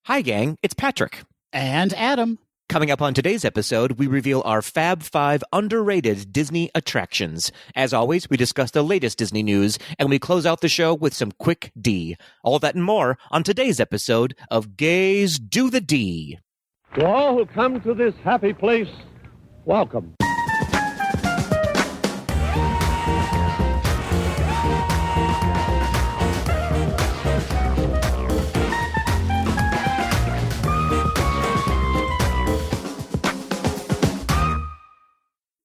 Hi, gang. It's Patrick. And Adam. Coming up on today's episode, we reveal our Fab Five underrated Disney attractions. As always, we discuss the latest Disney news, and we close out the show with some quick D. All that and more on today's episode of Gays Do the D. To all who come to this happy place, welcome.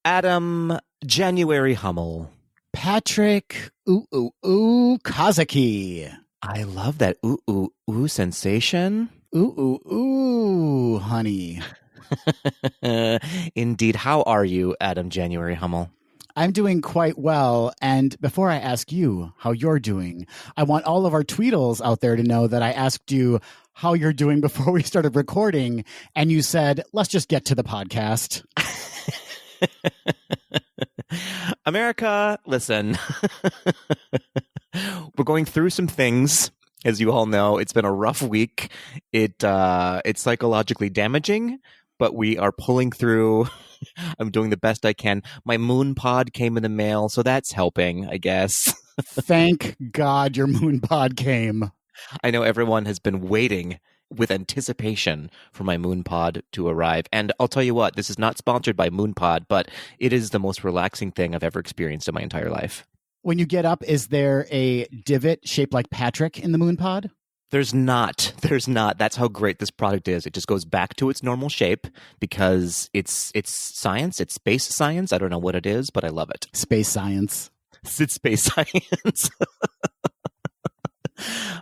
Adam, January Hummel. Patrick, Kazaki. I love that sensation. Honey. Indeed. How are you, Adam, January Hummel? I'm doing quite well. And before I ask you how you're doing, I want all of our Tweedles out there to know that I asked you how you're doing before we started recording. And you said, let's just get to the podcast. America, listen. We're going through some things. As you all know, it's been a rough week. It's psychologically damaging, but we are pulling through. I'm doing the best I can. My moon pod came in the mail, so that's helping, I guess. Thank God your moon pod came. I know everyone has been waiting with anticipation for my moon pod to arrive. And I'll tell you what, this is not sponsored by Moon Pod, but it is the most relaxing thing I've ever experienced in my entire life. When you get up, is there a divot shaped like Patrick in the moon pod? There's not. That's how great this product is. It just goes back to its normal shape because it's science. It's space science. I don't know what it is, but I love it. Space science. It's space science.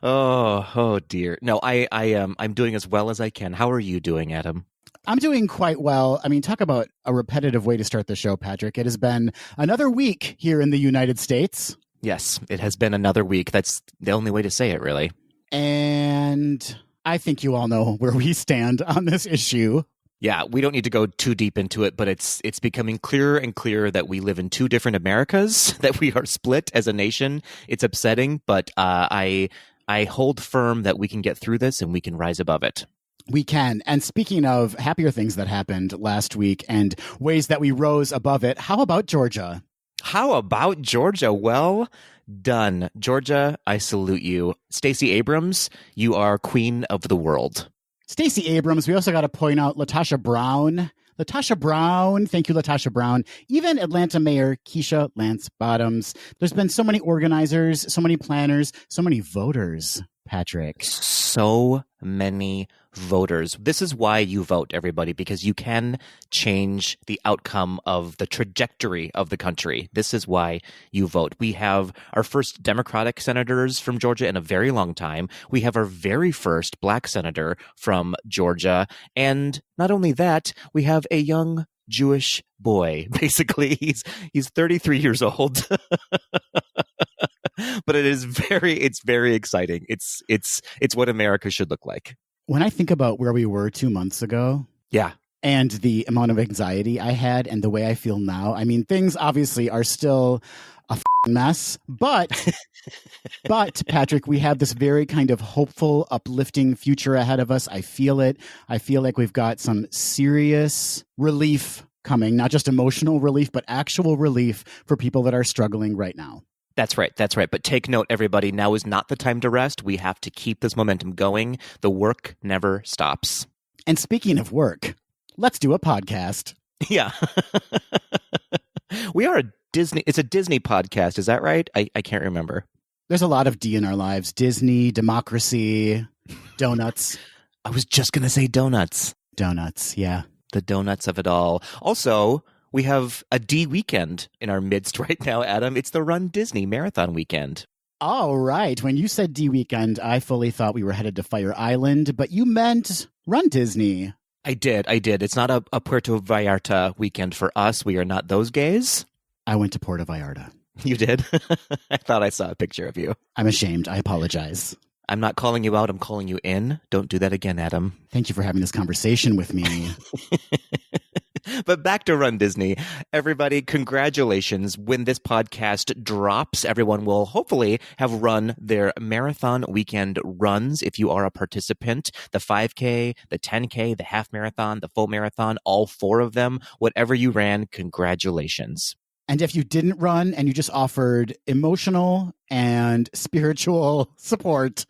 Oh dear. No, I'm doing as well as I can. How are you doing, Adam? I'm doing quite well. I mean, talk about a repetitive way to start the show, Patrick. It has been another week here in the United States. Yes, it has been another week. That's the only way to say it, really. And I think you all know where we stand on this issue. Yeah, we don't need to go too deep into it, but it's becoming clearer and clearer that we live in two different Americas, that we are split as a nation. It's upsetting, but I hold firm that we can get through this and we can rise above it. We can. And speaking of happier things that happened last week and ways that we rose above it, how about Georgia? How about Georgia? Well done. Georgia, I salute you. Stacey Abrams, you are queen of the world. Stacey Abrams, we also got to point out Latasha Brown. Thank you, Latasha Brown. Even Atlanta Mayor Keisha Lance Bottoms. There's been so many organizers, so many planners, so many voters, Patrick. So many voters. This is why you vote, everybody, because you can change the outcome of the trajectory of the country. This is why you vote. We have our first Democratic senators from Georgia in a very long time. We have our very first Black senator from Georgia. And not only that, we have a young Jewish boy. Basically, he's 33 years old. But it's very exciting. It's what America should look like. When I think about where we were 2 months ago, yeah, and the amount of anxiety I had and the way I feel now, I mean, things obviously are still a mess, but Patrick, we have this very kind of hopeful, uplifting future ahead of us. I feel it. I feel like we've got some serious relief coming, not just emotional relief, but actual relief for people that are struggling right now. That's right. But take note, everybody. Now is not the time to rest. We have to keep this momentum going. The work never stops. And speaking of work, let's do a podcast. Yeah. We are it's a Disney podcast. Is that right? I can't remember. There's a lot of D in our lives. Disney, democracy, donuts. I was just going to say donuts. Donuts, yeah. The donuts of it all. Also, we have a D weekend in our midst right now, Adam. It's the Run Disney Marathon weekend. All right. When you said D weekend, I fully thought we were headed to Fire Island, but you meant Run Disney. I did. It's not a Puerto Vallarta weekend for us. We are not those gays. I went to Puerto Vallarta. You did? I thought I saw a picture of you. I'm ashamed. I apologize. I'm not calling you out. I'm calling you in. Don't do that again, Adam. Thank you for having this conversation with me. But back to Run Disney. Everybody, congratulations. When this podcast drops, everyone will hopefully have run their marathon weekend runs. If you are a participant, the 5K, the 10K, the half marathon, the full marathon, all 4 of them, whatever you ran, congratulations. And if you didn't run and you just offered emotional and spiritual support,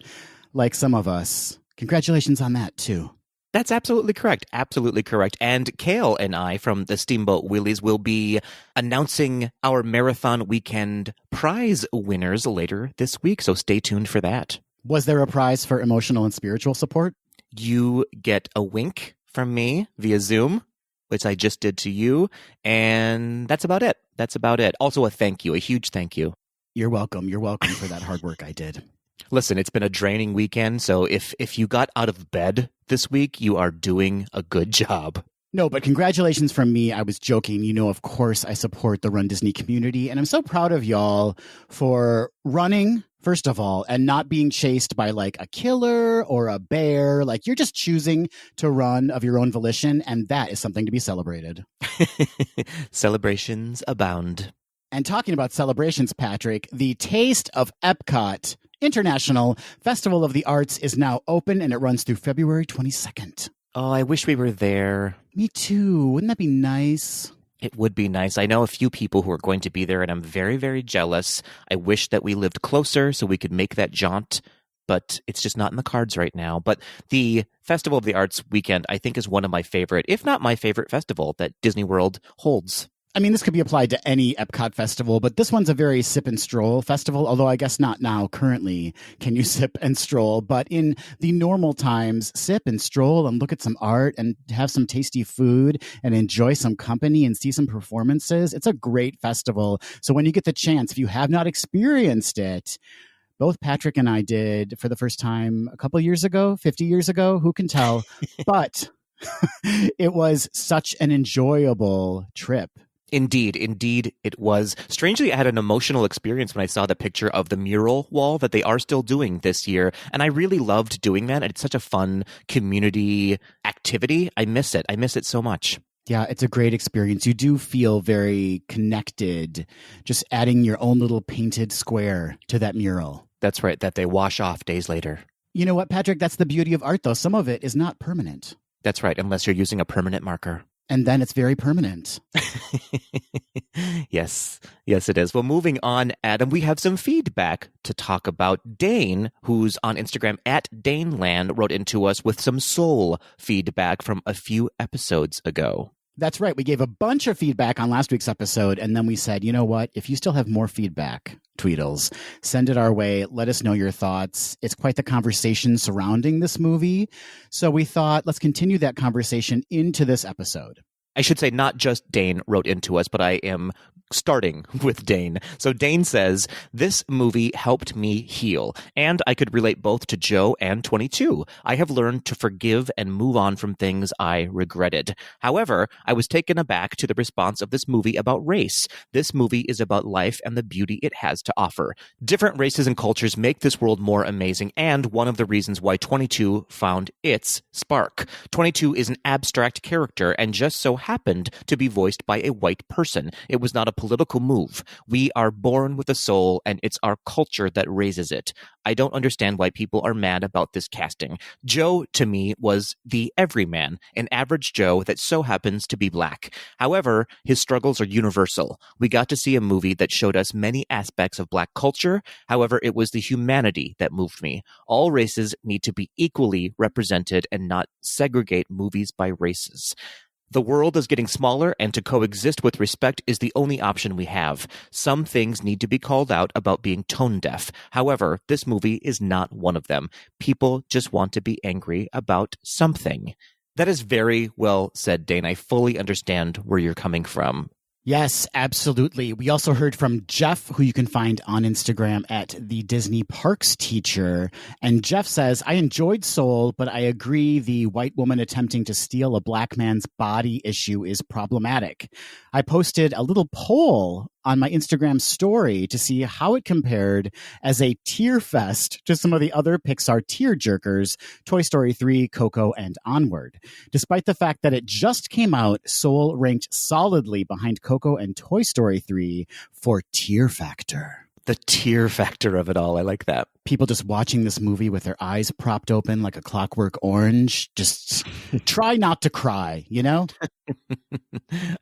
like some of us, congratulations on that too. That's absolutely correct. Absolutely correct. And Kale and I from the Steamboat Willies will be announcing our marathon weekend prize winners later this week. So stay tuned for that. Was there a prize for emotional and spiritual support? You get a wink from me via Zoom, which I just did to you. And that's about it. That's about it. Also a thank you, a huge thank you. You're welcome. You're welcome for that hard work I did. Listen, it's been a draining weekend, so if you got out of bed this week, you are doing a good job. No, but congratulations from me. I was joking. You know, of course, I support the Run Disney community, and I'm so proud of y'all for running, first of all, and not being chased by like a killer or a bear. Like, you're just choosing to run of your own volition, and that is something to be celebrated. Celebrations abound. And talking about celebrations, Patrick, the Taste of Epcot International Festival of the Arts is now open, and it runs through February 22nd. Oh, I wish we were there. Me too. Wouldn't that be nice? It would be nice. I know a few people who are going to be there, and I'm very, very jealous. I wish that we lived closer so we could make that jaunt, but it's just not in the cards right now. But the Festival of the Arts weekend, I think, is one of my favorite, if not my favorite festival that Disney World holds. I mean, this could be applied to any Epcot festival, but this one's a very sip and stroll festival, although I guess not now. Currently, can you sip and stroll? But in the normal times, sip and stroll and look at some art and have some tasty food and enjoy some company and see some performances. It's a great festival. So when you get the chance, if you have not experienced it, both Patrick and I did for the first time a couple years ago, 50 years ago, who can tell? But it was such an enjoyable trip. Indeed it was. Strangely, I had an emotional experience when I saw the picture of the mural wall that they are still doing this year, and I really loved doing that. It's such a fun community activity. I miss it so much. Yeah, it's a great experience. You do feel very connected, just adding your own little painted square to that mural. That's right, that they wash off days later. You know what, Patrick? That's the beauty of art, though. Some of it is not permanent. That's right, unless you're using a permanent marker. And then it's very permanent. Yes, it is. Well, moving on, Adam, we have some feedback to talk about. Dane, who's on Instagram at Daneland, wrote into us with some soul feedback from a few episodes ago. That's right. We gave a bunch of feedback on last week's episode, and then we said, you know what? If you still have more feedback, Tweedles, send it our way. Let us know your thoughts. It's quite the conversation surrounding this movie. So we thought, let's continue that conversation into this episode. I should say not just Dane wrote into us, but I am starting with Dane. So Dane says, this movie helped me heal, and I could relate both to Joe and 22. I have learned to forgive and move on from things I regretted. However, I was taken aback to the response of this movie about race. This movie is about life and the beauty it has to offer. Different races and cultures make this world more amazing, and one of the reasons why 22 found its spark. 22 is an abstract character and just so happened to be voiced by a white person. It was not a political move. We are born with a soul, and it's our culture that raises it. I don't understand why people are mad about this casting. Joe, to me, was the everyman, an average Joe that so happens to be black. However, his struggles are universal. We got to see a movie that showed us many aspects of black culture. However, it was the humanity that moved me. All races need to be equally represented and not segregate movies by races. The world is getting smaller, and to coexist with respect is the only option we have. Some things need to be called out about being tone deaf. However, this movie is not one of them. People just want to be angry about something. That is very well said, Dane. I fully understand where you're coming from. Yes, absolutely. We also heard from Jeff, who you can find on Instagram at the Disney Parks Teacher. And Jeff says, I enjoyed Soul, but I agree the white woman attempting to steal a black man's body issue is problematic. I posted a little poll on my Instagram story to see how it compared as a tear fest to some of the other Pixar tear jerkers, Toy Story 3, Coco, and onward. Despite the fact that it just came out, Soul ranked solidly behind Coco and Toy Story 3 for tear factor. The tear factor of it all. I like that. People just watching this movie with their eyes propped open like a Clockwork Orange. Just try not to cry, you know?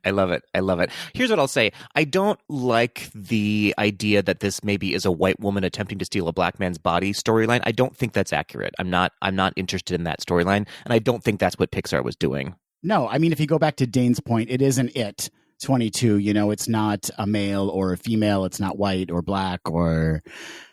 I love it. I love it. Here's what I'll say. I don't like the idea that this maybe is a white woman attempting to steal a black man's body storyline. I don't think that's accurate. I'm not interested in that storyline, and I don't think that's what Pixar was doing. No, I mean, if you go back to Dane's point, it isn't it. 22, you know, it's not a male or a female. It's not white or black or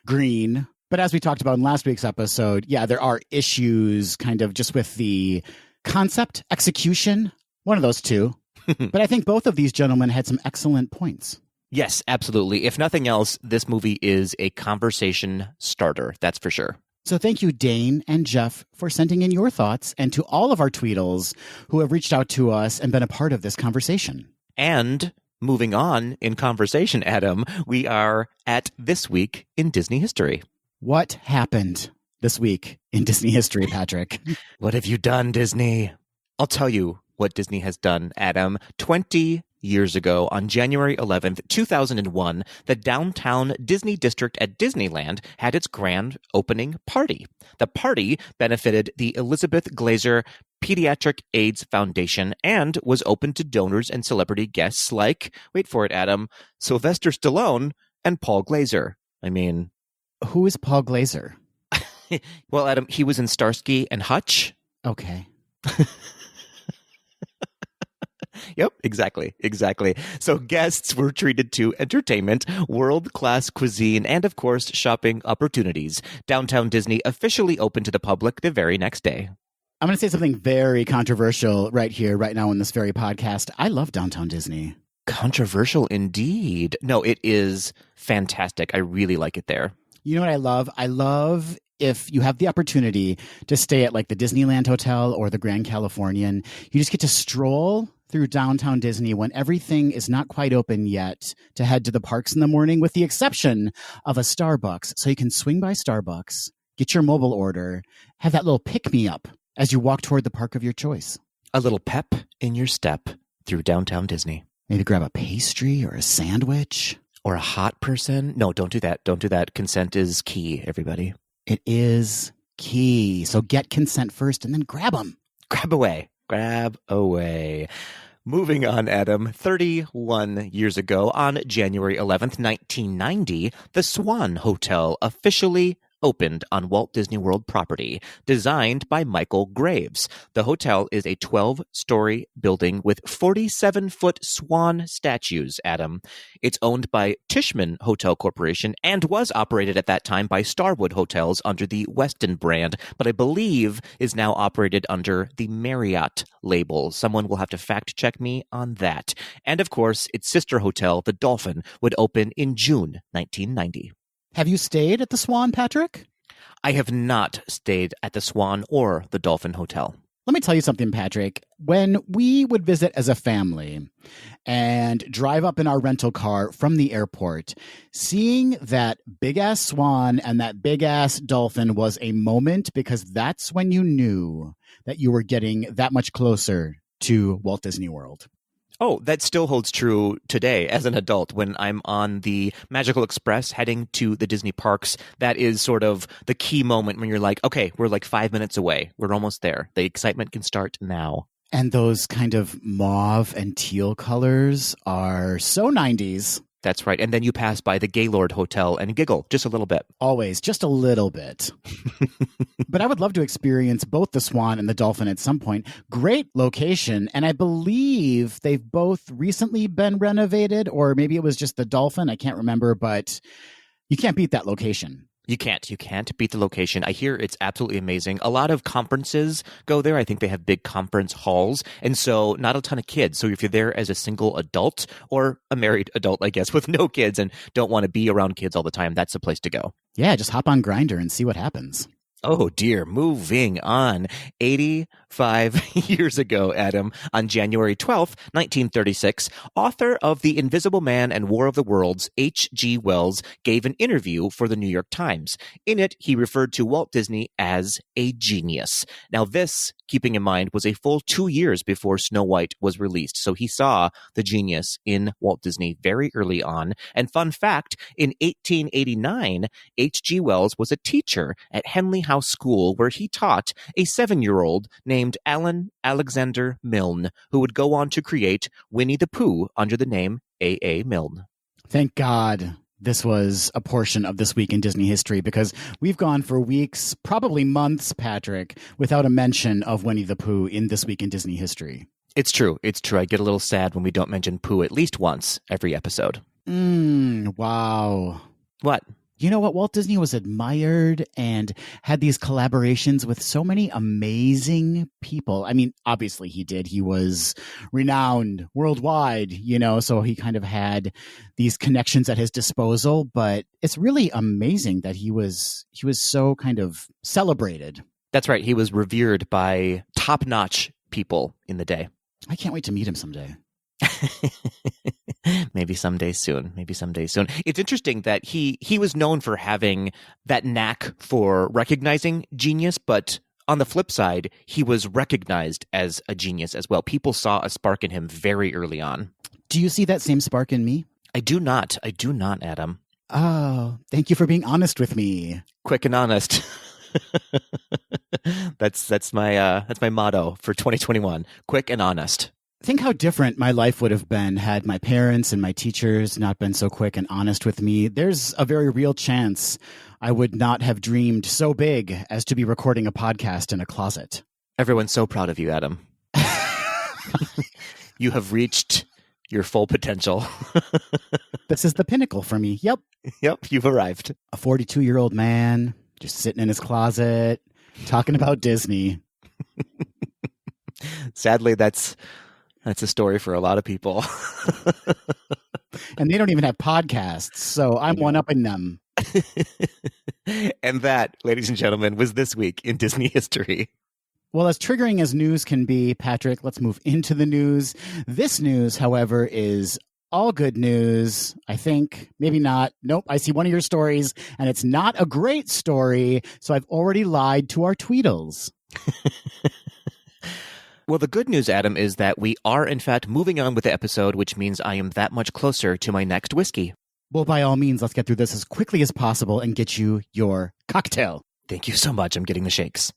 green. But as we talked about in last week's episode, yeah, there are issues kind of just with the concept, execution, one of those two. But I think both of these gentlemen had some excellent points. Yes, absolutely. If nothing else, this movie is a conversation starter. That's for sure. So thank you, Dane and Jeff, for sending in your thoughts, and to all of our Tweedles who have reached out to us and been a part of this conversation. And moving on in conversation, Adam, we are at This Week in Disney History. What happened this week in Disney history, Patrick? What have you done, Disney? I'll tell you what Disney has done, Adam. 20 years ago, on January 11th, 2001, the downtown Disney district at Disneyland had its grand opening party. The party benefited the Elizabeth Glaser Pediatric AIDS Foundation and was open to donors and celebrity guests like, wait for it, Adam, Sylvester Stallone and Paul Glaser. I mean... Who is Paul Glaser? Well, Adam, he was in Starsky and Hutch. Okay. Yep, exactly. So guests were treated to entertainment, world-class cuisine, and, of course, shopping opportunities. Downtown Disney officially opened to the public the very next day. I'm going to say something very controversial right here, right now in this very podcast. I love Downtown Disney. Controversial indeed. No, it is fantastic. I really like it there. You know what I love? I love if you have the opportunity to stay at like the Disneyland Hotel or the Grand Californian. You just get to stroll through Downtown Disney when everything is not quite open yet to head to the parks in the morning, with the exception of a Starbucks. So you can swing by Starbucks, get your mobile order, have that little pick-me-up as you walk toward the park of your choice. A little pep in your step through Downtown Disney. Maybe grab a pastry or a sandwich. Or a hot person. No, don't do that. Don't do that. Consent is key, everybody. It is key. So get consent first and then grab them. Grab away. Moving on, Adam. 31 years ago, on January 11th, 1990, the Swan Hotel officially opened on Walt Disney World property, designed by Michael Graves. The hotel is a 12-story building with 47-foot swan statues, Adam. It's owned by Tishman Hotel Corporation and was operated at that time by Starwood Hotels under the Westin brand, but I believe is now operated under the Marriott label. Someone will have to fact-check me on that. And of course, its sister hotel, the Dolphin, would open in June 1990. Have you stayed at the Swan, Patrick? I have not stayed at the Swan or the Dolphin Hotel. Let me tell you something, Patrick. When we would visit as a family and drive up in our rental car from the airport, seeing that big-ass swan and that big-ass dolphin was a moment, because that's when you knew that you were getting that much closer to Walt Disney World. Oh, that still holds true today as an adult. When I'm on the Magical Express heading to the Disney parks, that is sort of the key moment when you're like, okay, we're like 5 minutes away. We're almost there. The excitement can start now. And those kind of mauve and teal colors are so 90s. That's right. And then you pass by the Gaylord Hotel and giggle just a little bit. Always, just a little bit. But I would love to experience both the Swan and the Dolphin at some point. Great location. And I believe they've both recently been renovated, or maybe it was just the Dolphin. I can't remember, but you can't beat that location. You can't beat the location. I hear it's absolutely amazing. A lot of conferences go there. I think they have big conference halls. And so not a ton of kids. So if you're there as a single adult or a married adult, I guess, with no kids and don't want to be around kids all the time, that's the place to go. Yeah, just hop on Grindr and see what happens. Oh dear, moving on. 85 years ago, Adam, on January 12th, 1936, author of The Invisible Man and War of the Worlds, H.G. Wells, gave an interview for the New York Times. In it, he referred to Walt Disney as a genius. Now this, keeping in mind, was a full 2 years before Snow White was released, so he saw the genius in Walt Disney very early on. And fun fact, in 1889, H.G. Wells was a teacher at Henley House School, where he taught a 7-year-old named Alan Alexander Milne, who would go on to create Winnie the Pooh under the name A.A. Milne. Thank God this was a portion of This Week in Disney History, because we've gone for weeks, probably months, Patrick, without a mention of Winnie the Pooh in This Week in Disney History. It's true. It's true. I get a little sad when we don't mention Pooh at least once every episode. Wow. What? You know what? Walt Disney was admired and had these collaborations with so many amazing people. I mean, obviously he did. He was renowned worldwide, so he kind of had these connections at his disposal. But it's really amazing that he was so kind of celebrated. That's right. He was revered by top-notch people in the day. I can't wait to meet him someday. Maybe someday soon. It's interesting that he was known for having that knack for recognizing genius, but on the flip side, he was recognized as a genius as well. People saw a spark in him very early on. Do you see that same spark in me? I do not, Adam. Oh, thank you for being honest with me. Quick and honest. That's my motto for 2021. Quick and honest. Think how different my life would have been had my parents and my teachers not been so quick and honest with me. There's a very real chance I would not have dreamed so big as to be recording a podcast in a closet. Everyone's so proud of you, Adam. You have reached your full potential. This is the pinnacle for me. Yep, you've arrived. A 42-year-old man just sitting in his closet talking about Disney. Sadly, that's a story for a lot of people. And they don't even have podcasts, so I'm one-upping them. And that, ladies and gentlemen, was This Week in Disney History. Well, as triggering as news can be, Patrick, let's move into the news. This news, however, is all good news, I think. Maybe not. Nope, I see one of your stories, and it's not a great story, so I've already lied to our Tweedles. Well, the good news, Adam, is that we are, in fact, moving on with the episode, which means I am that much closer to my next whiskey. Well, by all means, let's get through this as quickly as possible and get you your cocktail. Thank you so much. I'm getting the shakes.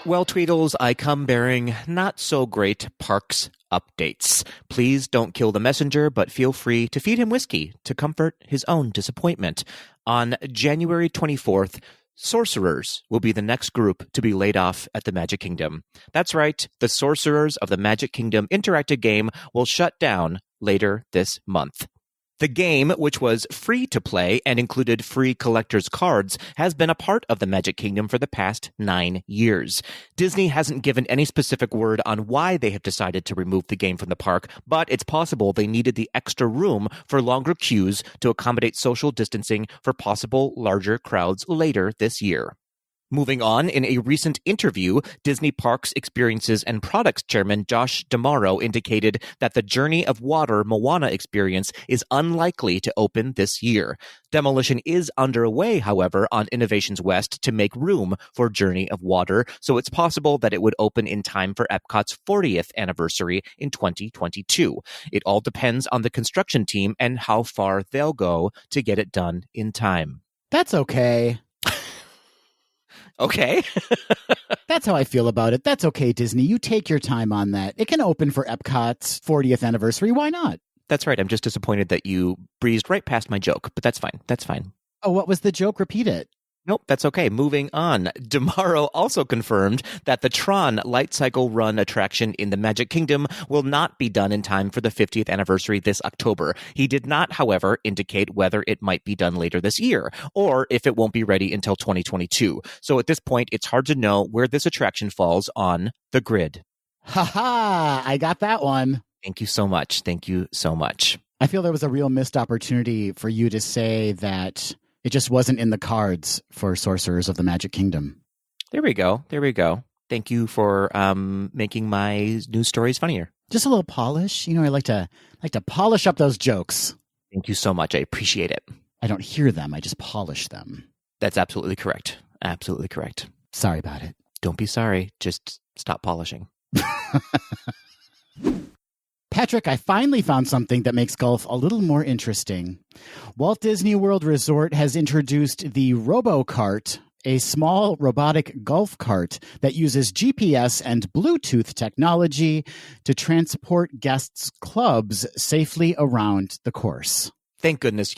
Well, Tweedles, I come bearing not so great parks updates. Please don't kill the messenger, but feel free to feed him whiskey to comfort his own disappointment. On January 24th, Sorcerers will be the next group to be laid off at the Magic Kingdom. That's right, the Sorcerers of the Magic Kingdom interactive game will shut down later this month. The game, which was free to play and included free collector's cards, has been a part of the Magic Kingdom for the past 9 years. Disney hasn't given any specific word on why they have decided to remove the game from the park, but it's possible they needed the extra room for longer queues to accommodate social distancing for possible larger crowds later this year. Moving on, in a recent interview, Disney Parks Experiences and Products Chairman Josh D'Amaro indicated that the Journey of Water Moana experience is unlikely to open this year. Demolition is underway, however, on Innovations West to make room for Journey of Water, so it's possible that it would open in time for Epcot's 40th anniversary in 2022. It all depends on the construction team and how far they'll go to get it done in time. That's okay. Okay. That's how I feel about it. That's okay, Disney. You take your time on that. It can open for Epcot's 40th anniversary. Why not? That's right. I'm just disappointed that you breezed right past my joke, but that's fine. That's fine. Oh, what was the joke? Repeat it. Nope, that's okay. Moving on. D'Amaro also confirmed that the Tron Light Cycle Run attraction in the Magic Kingdom will not be done in time for the 50th anniversary this October. He did not, however, indicate whether it might be done later this year, or if it won't be ready until 2022. So at this point, it's hard to know where this attraction falls on the grid. Ha ha! I got that one. Thank you so much. Thank you so much. I feel there was a real missed opportunity for you to say that it just wasn't in the cards for Sorcerers of the Magic Kingdom. There we go. Thank you for making my news stories funnier. Just a little polish. I like to polish up those jokes. Thank you so much. I appreciate it. I don't hear them. I just polish them. That's absolutely correct. Absolutely correct. Sorry about it. Don't be sorry. Just stop polishing. Patrick, I finally found something that makes golf a little more interesting. Walt Disney World Resort has introduced the RoboCart, a small robotic golf cart that uses GPS and Bluetooth technology to transport guests' clubs safely around the course. Thank goodness.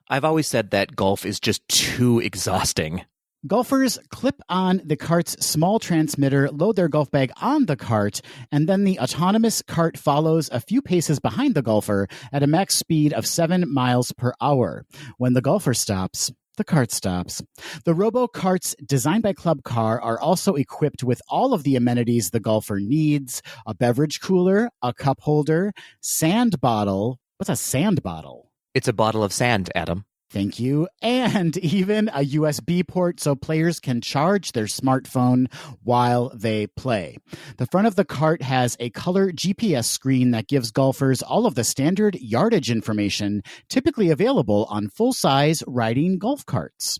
I've always said that golf is just too exhausting. Golfers clip on the cart's small transmitter, load their golf bag on the cart, and then the autonomous cart follows a few paces behind the golfer at a max speed of 7 miles per hour. When the golfer stops, the cart stops. The robo-carts designed by Club Car are also equipped with all of the amenities the golfer needs: a beverage cooler, a cup holder, sand bottle. What's a sand bottle? It's a bottle of sand, Adam. Thank you. And even a USB port so players can charge their smartphone while they play. The front of the cart has a color GPS screen that gives golfers all of the standard yardage information typically available on full-size riding golf carts.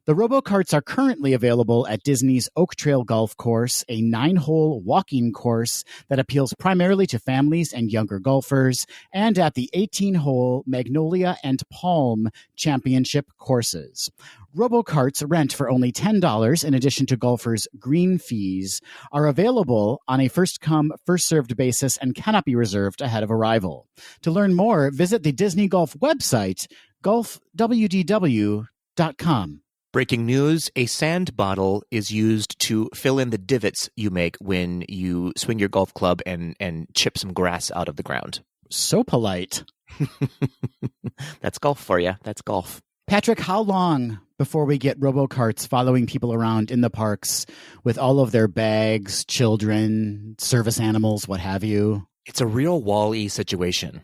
The RoboCarts are currently available at Disney's Oak Trail Golf Course, a 9-hole walking course that appeals primarily to families and younger golfers, and at the 18-hole Magnolia and Palm Championship courses. RoboCarts rent for only $10 in addition to golfers' green fees, are available on a first-come, first-served basis and cannot be reserved ahead of arrival. To learn more, visit the Disney Golf website, golfwdw.com. Breaking news, a sand bottle is used to fill in the divots you make when you swing your golf club and chip some grass out of the ground. So polite. That's golf for you. That's golf. Patrick, how long before we get RoboCarts following people around in the parks with all of their bags, children, service animals, what have you? It's a real Wall-E situation.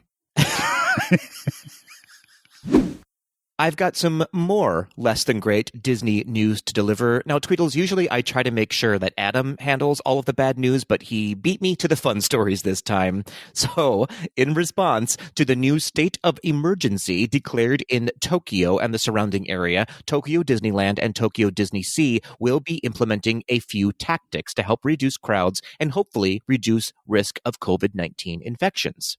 I've got some more less than great Disney news to deliver. Now, Tweedles, usually I try to make sure that Adam handles all of the bad news, but he beat me to the fun stories this time. So, in response to the new state of emergency declared in Tokyo and the surrounding area, Tokyo Disneyland and Tokyo Disney Sea will be implementing a few tactics to help reduce crowds and hopefully reduce risk of COVID-19 infections.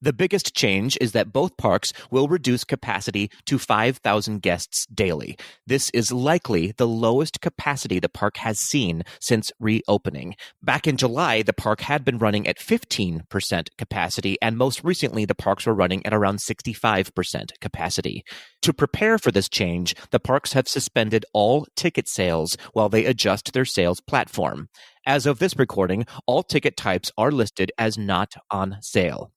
The biggest change is that both parks will reduce capacity to 5,000 guests daily. This is likely the lowest capacity the park has seen since reopening. Back in July, the park had been running at 15% capacity, and most recently, the parks were running at around 65% capacity. To prepare for this change, the parks have suspended all ticket sales while they adjust their sales platform. As of this recording, all ticket types are listed as not on sale.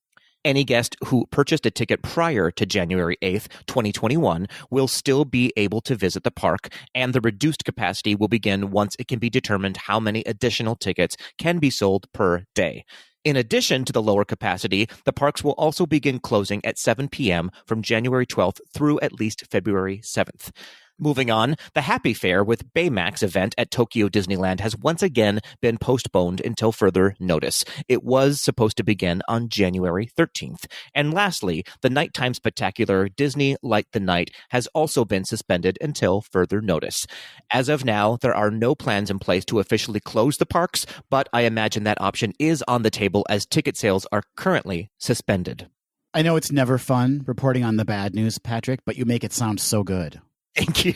Any guest who purchased a ticket prior to January 8th, 2021 will still be able to visit the park, and the reduced capacity will begin once it can be determined how many additional tickets can be sold per day. In addition to the lower capacity, the parks will also begin closing at 7 p.m. from January 12th through at least February 7th. Moving on, the Happy Fair with Baymax event at Tokyo Disneyland has once again been postponed until further notice. It was supposed to begin on January 13th. And lastly, the nighttime spectacular Disney Light the Night has also been suspended until further notice. As of now, there are no plans in place to officially close the parks, but I imagine that option is on the table as ticket sales are currently suspended. I know it's never fun reporting on the bad news, Patrick, but you make it sound so good. Thank you.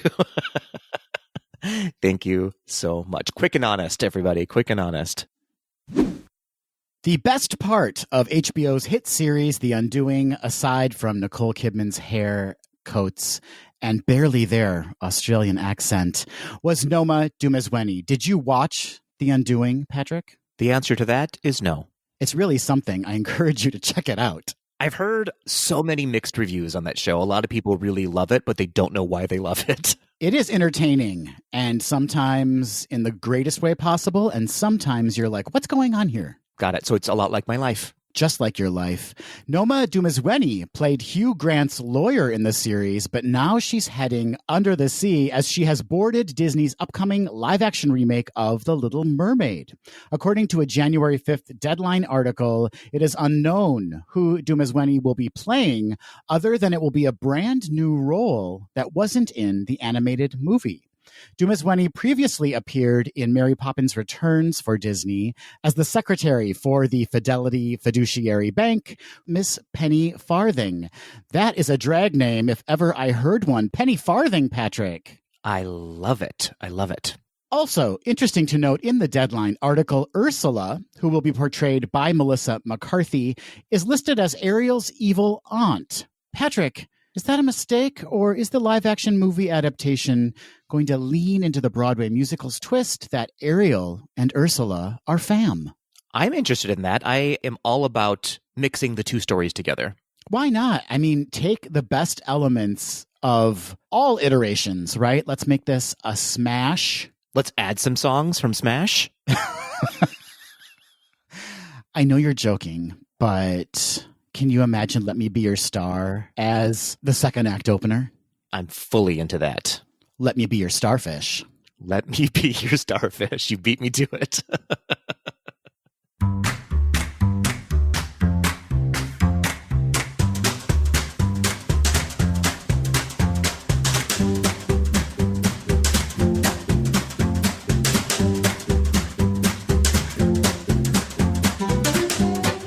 Thank you so much. Quick and honest, everybody. Quick and honest. The best part of HBO's hit series, The Undoing, aside from Nicole Kidman's hair, coats, and barely there Australian accent, was Noma Dumezweni. Did you watch The Undoing, Patrick? The answer to that is no. It's really something. I encourage you to check it out. I've heard so many mixed reviews on that show. A lot of people really love it, but they don't know why they love it. It is entertaining, and sometimes in the greatest way possible, and sometimes you're like, what's going on here? Got it. So it's a lot like my life. Just like your life. Noma Dumezweni played Hugh Grant's lawyer in the series, but now she's heading under the sea as she has boarded Disney's upcoming live-action remake of The Little Mermaid. According to a January 5th Deadline article, it is unknown who Dumezweni will be playing, other than it will be a brand new role that wasn't in the animated movie. Dumezweni previously appeared in Mary Poppins Returns for Disney as the secretary for the Fidelity Fiduciary Bank, Miss Penny Farthing. That is a drag name if ever I heard one. Penny Farthing, Patrick. I love it. I love it. Also, interesting to note in the Deadline article, Ursula, who will be portrayed by Melissa McCarthy, is listed as Ariel's evil aunt. Patrick, is that a mistake, or is the live-action movie adaptation going to lean into the Broadway musical's twist that Ariel and Ursula are fam? I'm interested in that. I am all about mixing the two stories together. Why not? I mean, take the best elements of all iterations, right? Let's make this a smash. Let's add some songs from Smash. I know you're joking, but can you imagine Let Me Be Your Star as the second act opener? I'm fully into that. Let Me Be Your Starfish. Let me be your starfish. You beat me to it.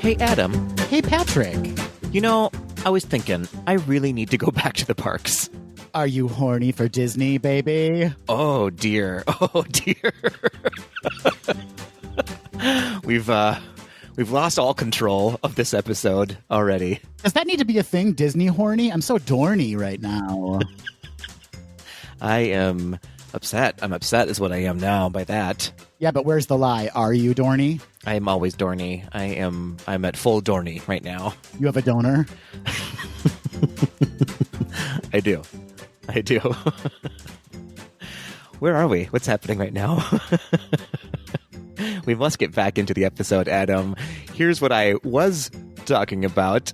Hey, Adam. Hey, Patrick. You know, I was thinking, I really need to go back to the parks. Are you horny for Disney, baby? Oh, dear. Oh, dear. We've lost all control of this episode already. Does that need to be a thing, Disney horny? I'm so dorny right now. I am upset. I'm upset is what I am now by that. Yeah, but where's the lie? Are you dorny? I am always dorny. I'm at full dorny right now. You have a donor? I do. Where are we? What's happening right now? We must get back into the episode, Adam. Here's what I was talking about.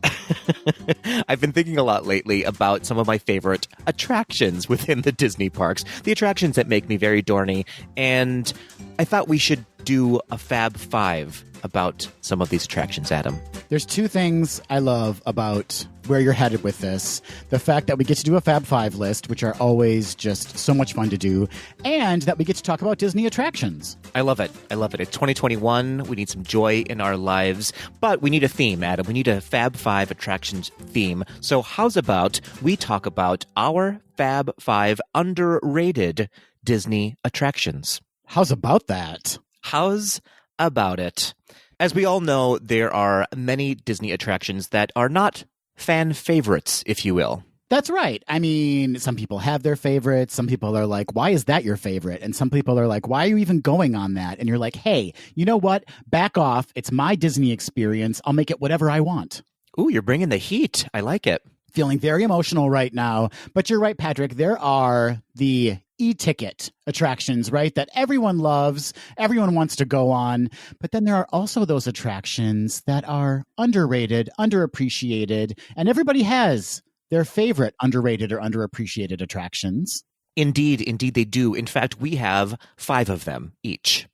I've been thinking a lot lately about some of my favorite attractions within the Disney parks, the attractions that make me very dorny, and I thought we should do a Fab Five about some of these attractions, Adam. There's two things I love about where you're headed with this. The fact that we get to do a Fab Five list, which are always just so much fun to do, and that we get to talk about Disney attractions. I love it. It's 2021. We need some joy in our lives, but we need a theme, Adam. We need a Fab Five attractions theme. So how's about we talk about our Fab Five underrated Disney attractions? How's about that? How's about it? As we all know, there are many Disney attractions that are not fan favorites, if you will. That's right. I mean, some people have their favorites. Some people are like, why is that your favorite? And some people are like, why are you even going on that? And you're like, hey, you know what? Back off. It's my Disney experience. I'll make it whatever I want. Ooh, you're bringing the heat. I like it. Feeling very emotional right now. But you're right, Patrick. There are the e-ticket attractions, right? That everyone loves, everyone wants to go on. But then there are also those attractions that are underrated, underappreciated, and everybody has their favorite underrated or underappreciated attractions. Indeed they do. In fact, we have 5 of them each.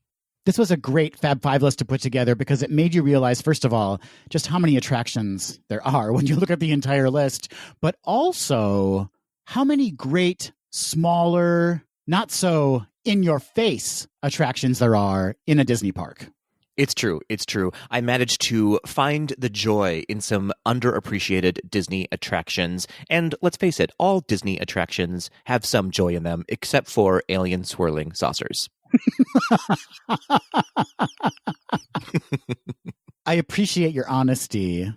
This was a great Fab Five list to put together because it made you realize, first of all, just how many attractions there are when you look at the entire list, but also how many great, smaller, not so in-your-face attractions there are in a Disney park. It's true. I managed to find the joy in some underappreciated Disney attractions. And let's face it, all Disney attractions have some joy in them, except for alien swirling saucers. I appreciate your honesty.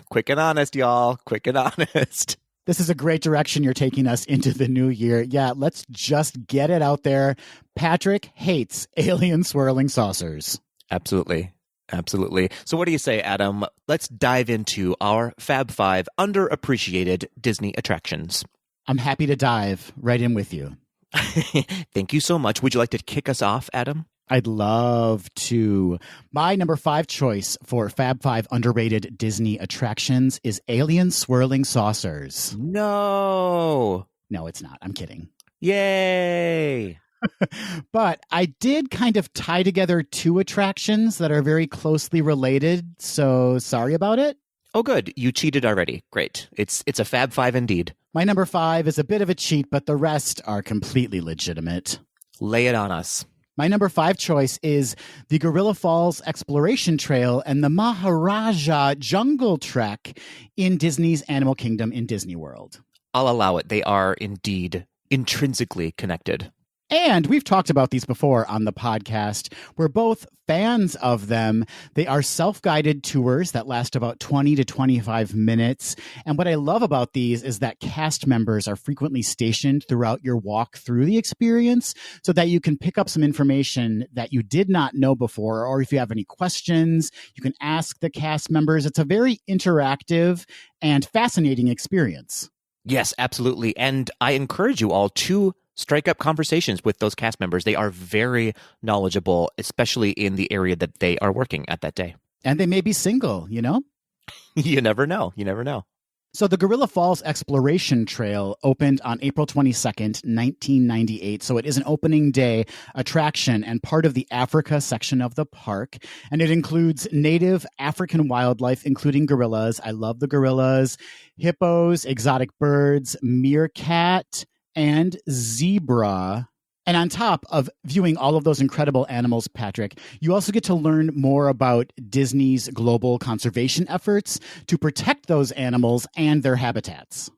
Quick and honest, y'all. Quick and honest. This is a great direction you're taking us into the new year. Yeah, let's just get it out there. Patrick hates alien swirling saucers. Absolutely. So what do you say, Adam? Let's dive into our Fab Five underappreciated Disney attractions. I'm happy to dive right in with you. Thank you so much. Would you like to kick us off, Adam? I'd love to. My number 5 choice for Fab Five underrated Disney attractions is Alien Swirling Saucers. No. No, it's not. I'm kidding. Yay. But I did kind of tie together 2 attractions that are very closely related, so sorry about it. Oh, good. You cheated already. Great. It's a Fab Five indeed. My number 5 is a bit of a cheat, but the rest are completely legitimate. Lay it on us. My number 5 choice is the Gorilla Falls Exploration Trail and the Maharaja Jungle Trek in Disney's Animal Kingdom in Disney World. I'll allow it. They are indeed intrinsically connected. And we've talked about these before on the podcast. We're both fans of them. They are self-guided tours that last about 20 to 25 minutes. And what I love about these is that cast members are frequently stationed throughout your walk through the experience so that you can pick up some information that you did not know before. Or if you have any questions, you can ask the cast members. It's a very interactive and fascinating experience. Yes, absolutely. And I encourage you all to strike up conversations with those cast members. They are very knowledgeable, especially in the area that they are working at that day. And they may be single, you know? You never know. You never know. So the Gorilla Falls Exploration Trail opened on April 22nd, 1998. So it is an opening day attraction and part of the Africa section of the park. And it includes native African wildlife, including gorillas. I love the gorillas, hippos, exotic birds, meerkat, and zebra. And on top of viewing all of those incredible animals, Patrick, you also get to learn more about Disney's global conservation efforts to protect those animals and their habitats.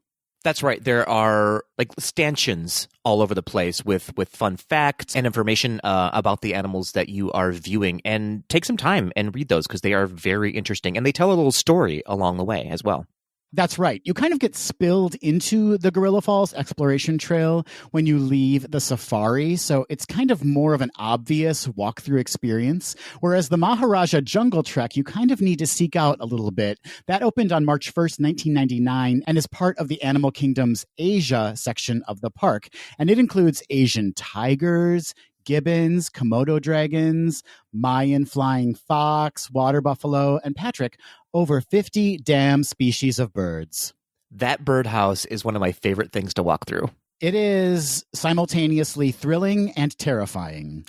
That's right. There are like stanchions all over the place with fun facts and information about the animals that you are viewing. And take some time and read those because they are very interesting. And they tell a little story along the way as well. That's right. You kind of get spilled into the Gorilla Falls Exploration Trail when you leave the safari, so it's kind of more of an obvious walkthrough experience, whereas the Maharaja Jungle Trek, you kind of need to seek out a little bit. That opened on March 1st, 1999, and is part of the Animal Kingdom's Asia section of the park, and it includes Asian tigers, gibbons, Komodo dragons, Mayan flying fox, water buffalo, and Patrick, over 50 damn species of birds. That birdhouse is one of my favorite things to walk through. It is simultaneously thrilling and terrifying.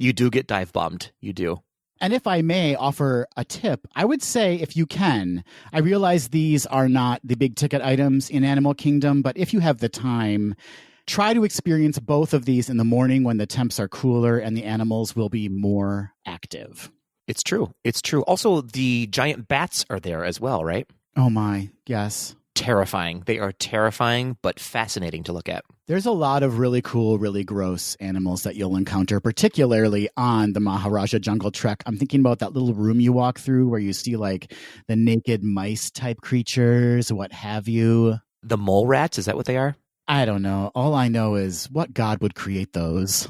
You do get dive bombed. You do. And if I may offer a tip, I would say if you can, I realize these are not the big ticket items in Animal Kingdom, but if you have the time, try to experience both of these in the morning when the temps are cooler and the animals will be more active. It's true. It's true. Also, the giant bats are there as well, right? Oh my, yes. Terrifying. They are terrifying, but fascinating to look at. There's a lot of really cool, really gross animals that you'll encounter, particularly on the Maharaja Jungle Trek. I'm thinking about that little room you walk through where you see like the naked mice type creatures, what have you. The mole rats, is that what they are? I don't know. All I know is what God would create those.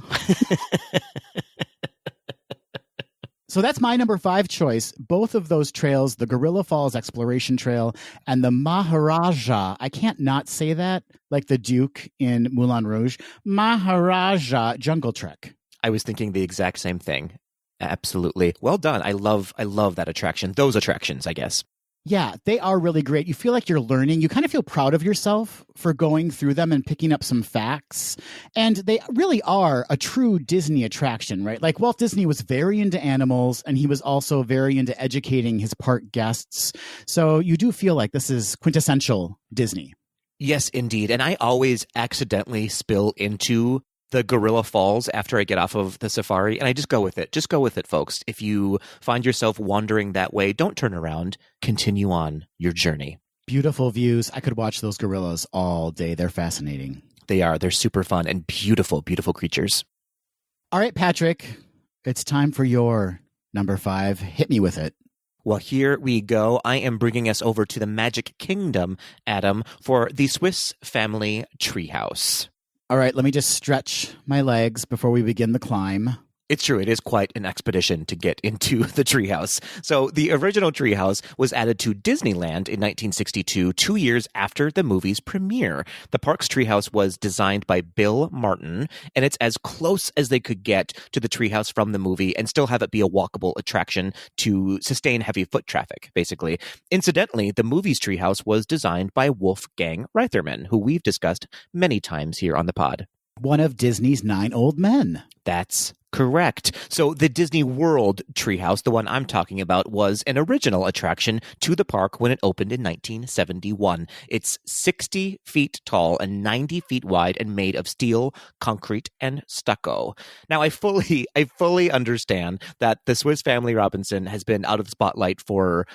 So that's my number 5 choice. Both of those trails, the Gorilla Falls Exploration Trail and the Maharaja, I can't not say that, like the Duke in Moulin Rouge, Maharaja Jungle Trek. I was thinking the exact same thing. Absolutely. Well done. I love that attraction. Those attractions, I guess. Yeah, they are really great. You feel like you're learning. You kind of feel proud of yourself for going through them and picking up some facts. And they really are a true Disney attraction, right? Like Walt Disney was very into animals and he was also very into educating his park guests. So you do feel like this is quintessential Disney. Yes, indeed. And I always accidentally spill into the Gorilla Falls after I get off of the safari, and I just go with it. Just go with it, folks. If you find yourself wandering that way, don't turn around. Continue on your journey. Beautiful views. I could watch those gorillas all day. They're fascinating. They are. They're super fun and beautiful, beautiful creatures. All right, Patrick, it's time for your number 5. Hit me with it. Well, here we go. I am bringing us over to the Magic Kingdom, Adam, for the Swiss Family Treehouse. All right, let me just stretch my legs before we begin the climb. It's true. It is quite an expedition to get into the treehouse. So the original treehouse was added to Disneyland in 1962, 2 years after the movie's premiere. The park's treehouse was designed by Bill Martin, and it's as close as they could get to the treehouse from the movie and still have it be a walkable attraction to sustain heavy foot traffic, basically. Incidentally, the movie's treehouse was designed by Wolfgang Reitherman, who we've discussed many times here on the pod. One of Disney's 9 old men. That's correct. So the Disney World treehouse, the one I'm talking about, was an original attraction to the park when it opened in 1971. It's 60 feet tall and 90 feet wide and made of steel, concrete, and stucco. Now, I fully understand that the Swiss Family Robinson has been out of the spotlight for,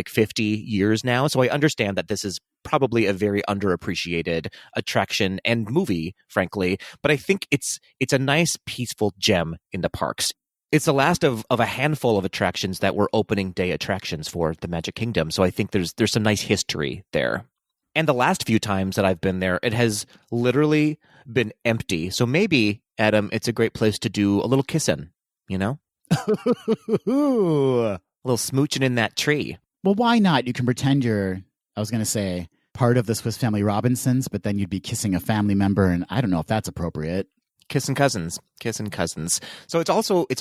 50 years now? So I understand that this is probably a very underappreciated attraction and movie, frankly, but I think it's a nice, peaceful gem in the parks. It's the last of a handful of attractions that were opening day attractions for the Magic Kingdom, so I think there's some nice history there. And the last few times that I've been there, it has literally been empty. So maybe, Adam, it's a great place to do a little kissing, you know? A little smooching in that tree. Well, why not? You can pretend you're, I was going to say, part of the Swiss Family Robinsons, but then you'd be kissing a family member, and I don't know if that's appropriate. Kissing cousins. So it's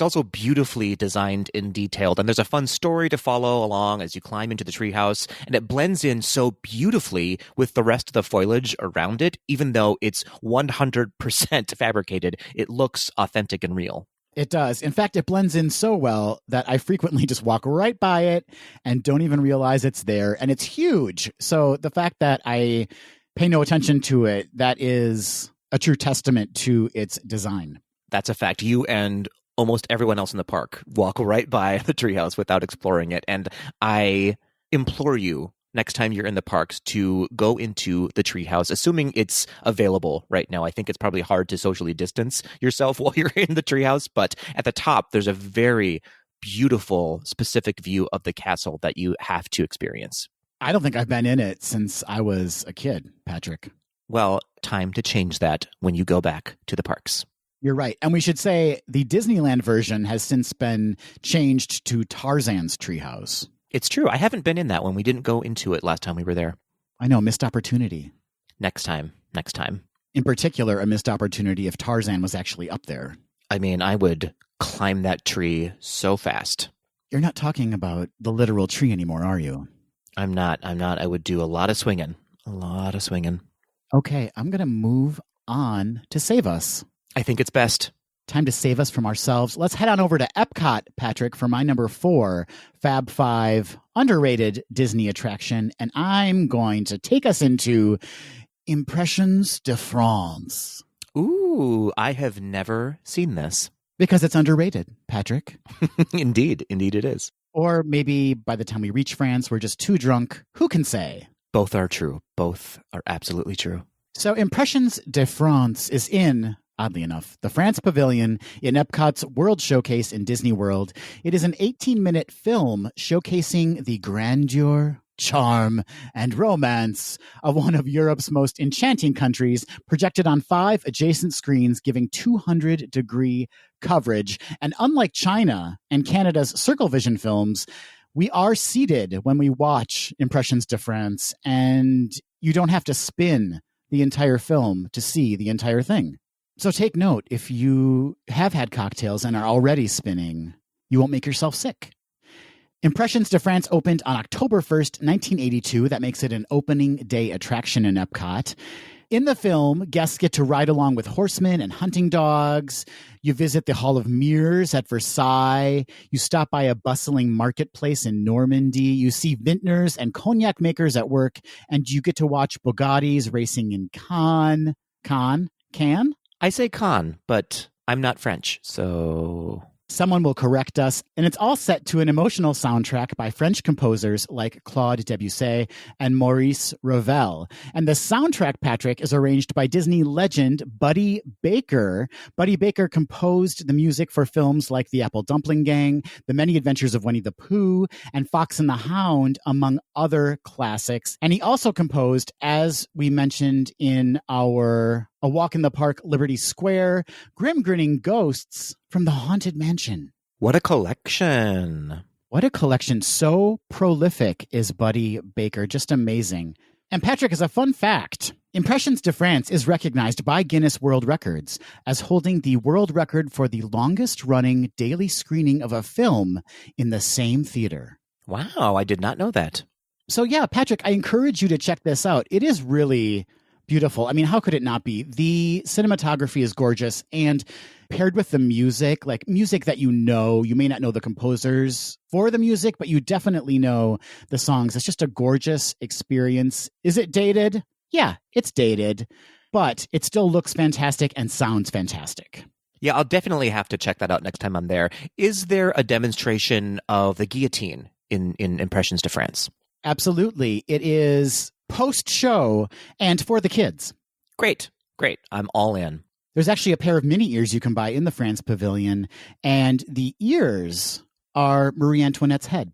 also beautifully designed and detailed, and there's a fun story to follow along as you climb into the treehouse, and it blends in so beautifully with the rest of the foliage around it. Even though it's 100% fabricated, it looks authentic and real. It does. In fact, it blends in so well that I frequently just walk right by it and don't even realize it's there. And it's huge. So the fact that I pay no attention to it, that is a true testament to its design. That's a fact. You and almost everyone else in the park walk right by the treehouse without exploring it. And I implore you, next time you're in the parks, to go into the treehouse, assuming it's available right now. I think it's probably hard to socially distance yourself while you're in the treehouse, but at the top, there's a very beautiful, specific view of the castle that you have to experience. I don't think I've been in it since I was a kid, Patrick. Well, time to change that when you go back to the parks. You're right. And we should say the Disneyland version has since been changed to Tarzan's treehouse. It's true. I haven't been in that one. We didn't go into it last time we were there. I know, missed opportunity. Next time. In particular, a missed opportunity if Tarzan was actually up there. I mean, I would climb that tree so fast. You're not talking about the literal tree anymore, are you? I'm not. I would do a lot of swinging. Okay, I'm going to move on to Save Us. I think it's best. Time to save us from ourselves. Let's head on over to Epcot, Patrick, for my number 4, Fab Five, underrated Disney attraction. And I'm going to take us into Impressions de France. Ooh, I have never seen this. Because it's underrated, Patrick. Indeed it is. Or maybe by the time we reach France, we're just too drunk. Who can say? Both are true. Both are absolutely true. So Impressions de France is in, oddly enough, the France Pavilion in Epcot's World Showcase in Disney World. It is an 18-minute film showcasing the grandeur, charm, and romance of one of Europe's most enchanting countries, projected on 5 adjacent screens, giving 200-degree coverage. And unlike China and Canada's Circle Vision films, we are seated when we watch Impressions de France, and you don't have to spin the entire film to see the entire thing. So take note, if you have had cocktails and are already spinning, you won't make yourself sick. Impressions de France opened on October 1st, 1982. That makes it an opening day attraction in Epcot. In the film, guests get to ride along with horsemen and hunting dogs. You visit the Hall of Mirrors at Versailles. You stop by a bustling marketplace in Normandy. You see vintners and cognac makers at work. And you get to watch Bugattis racing in Cannes. Cannes? I say Cannes, but I'm not French, so... Someone will correct us, and it's all set to an emotional soundtrack by French composers like Claude Debussy and Maurice Ravel. And the soundtrack, Patrick, is arranged by Disney legend Buddy Baker. Buddy Baker composed the music for films like The Apple Dumpling Gang, The Many Adventures of Winnie the Pooh, and Fox and the Hound, among other classics. And he also composed, as we mentioned in our A Walk in the Park, Liberty Square, Grim Grinning Ghosts from the Haunted Mansion. What a collection. What a collection. So prolific is Buddy Baker. Just amazing. And Patrick, as a fun fact, Impressions de France is recognized by Guinness World Records as holding the world record for the longest running daily screening of a film in the same theater. Wow, I did not know that. So yeah, Patrick, I encourage you to check this out. It is really beautiful. I mean, how could it not be? The cinematography is gorgeous, and paired with the music, like music that you may not know the composers for the music, but you definitely know the songs. It's just a gorgeous experience. Is it dated? Yeah, it's dated, but it still looks fantastic and sounds fantastic. Yeah, I'll definitely have to check that out next time I'm there. Is there a demonstration of the guillotine in Impressions de France? Absolutely. It is post-show and for the kids. Great. I'm all in. There's actually a pair of mini ears you can buy in the France Pavilion, and the ears are Marie Antoinette's head.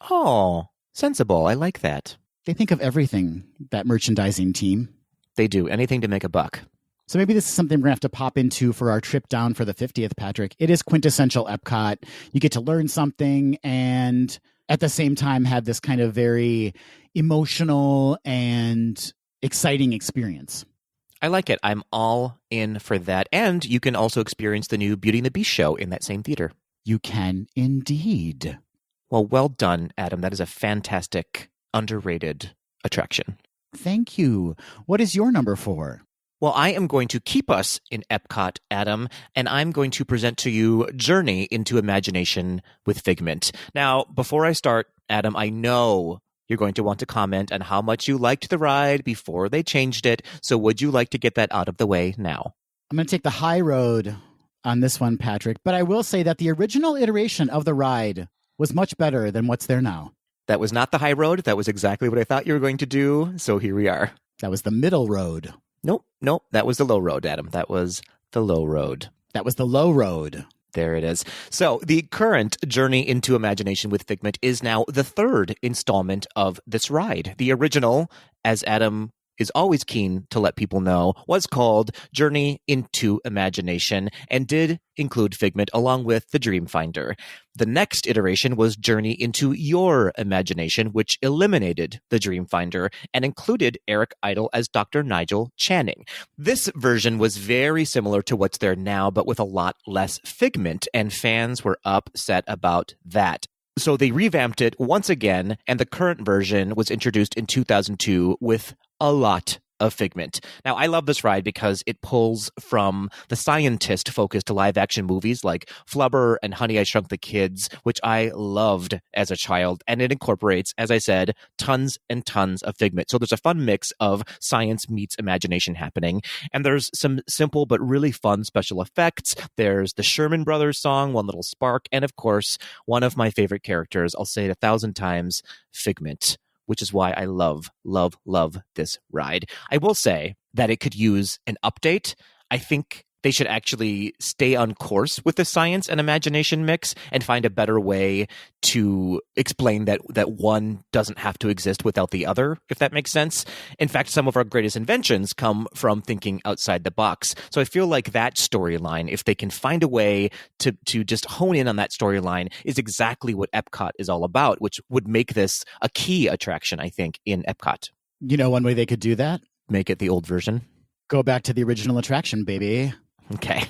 Oh, sensible. I like that. They think of everything, that merchandising team. They do. Anything to make a buck. So maybe this is something we're going to have to pop into for our trip down for the 50th, Patrick. It is quintessential Epcot. You get to learn something and at the same time have this kind of very emotional and exciting experience. I like it. I'm all in for that. And you can also experience the new Beauty and the Beast show in that same theater. You can indeed. Well done, Adam. That is a fantastic, underrated attraction. Thank you. What is your number 4? Well, I am going to keep us in Epcot, Adam, and I'm going to present to you Journey into Imagination with Figment. Now, before I start, Adam, I know you're going to want to comment on how much you liked the ride before they changed it. So would you like to get that out of the way now? I'm going to take the high road on this one, Patrick, but I will say that the original iteration of the ride was much better than what's there now. That was not the high road. That was exactly what I thought you were going to do. So here we are. That was the middle road. Nope. That was the low road, Adam. That was the low road. That was the low road. There it is. So the current Journey into Imagination with Figment is now the third installment of this ride. The original, as Adam is always keen to let people know, was called Journey into Imagination and did include Figment along with the Dreamfinder. The next iteration was Journey into Your Imagination, which eliminated the Dreamfinder and included Eric Idle as Dr. Nigel Channing. This version was very similar to what's there now, but with a lot less Figment, and fans were upset about that. So they revamped it once again, and the current version was introduced in 2002 with a lot of Figment. Now, I love this ride because it pulls from the scientist-focused live-action movies like Flubber and Honey, I Shrunk the Kids, which I loved as a child, and it incorporates, as I said, tons and tons of Figment. So there's a fun mix of science meets imagination happening, and there's some simple but really fun special effects. There's the Sherman Brothers song, One Little Spark, and of course, one of my favorite characters, I'll say it 1,000 times, Figment, which is why I love this ride. I will say that it could use an update. I think they should actually stay on course with the science and imagination mix and find a better way to explain that one doesn't have to exist without the other, if that makes sense. In fact, some of our greatest inventions come from thinking outside the box. So I feel like that storyline, if they can find a way to just hone in on that storyline, is exactly what Epcot is all about, which would make this a key attraction, I think, in Epcot. You know one way they could do that? Make it the old version. Go back to the original attraction, baby. Okay.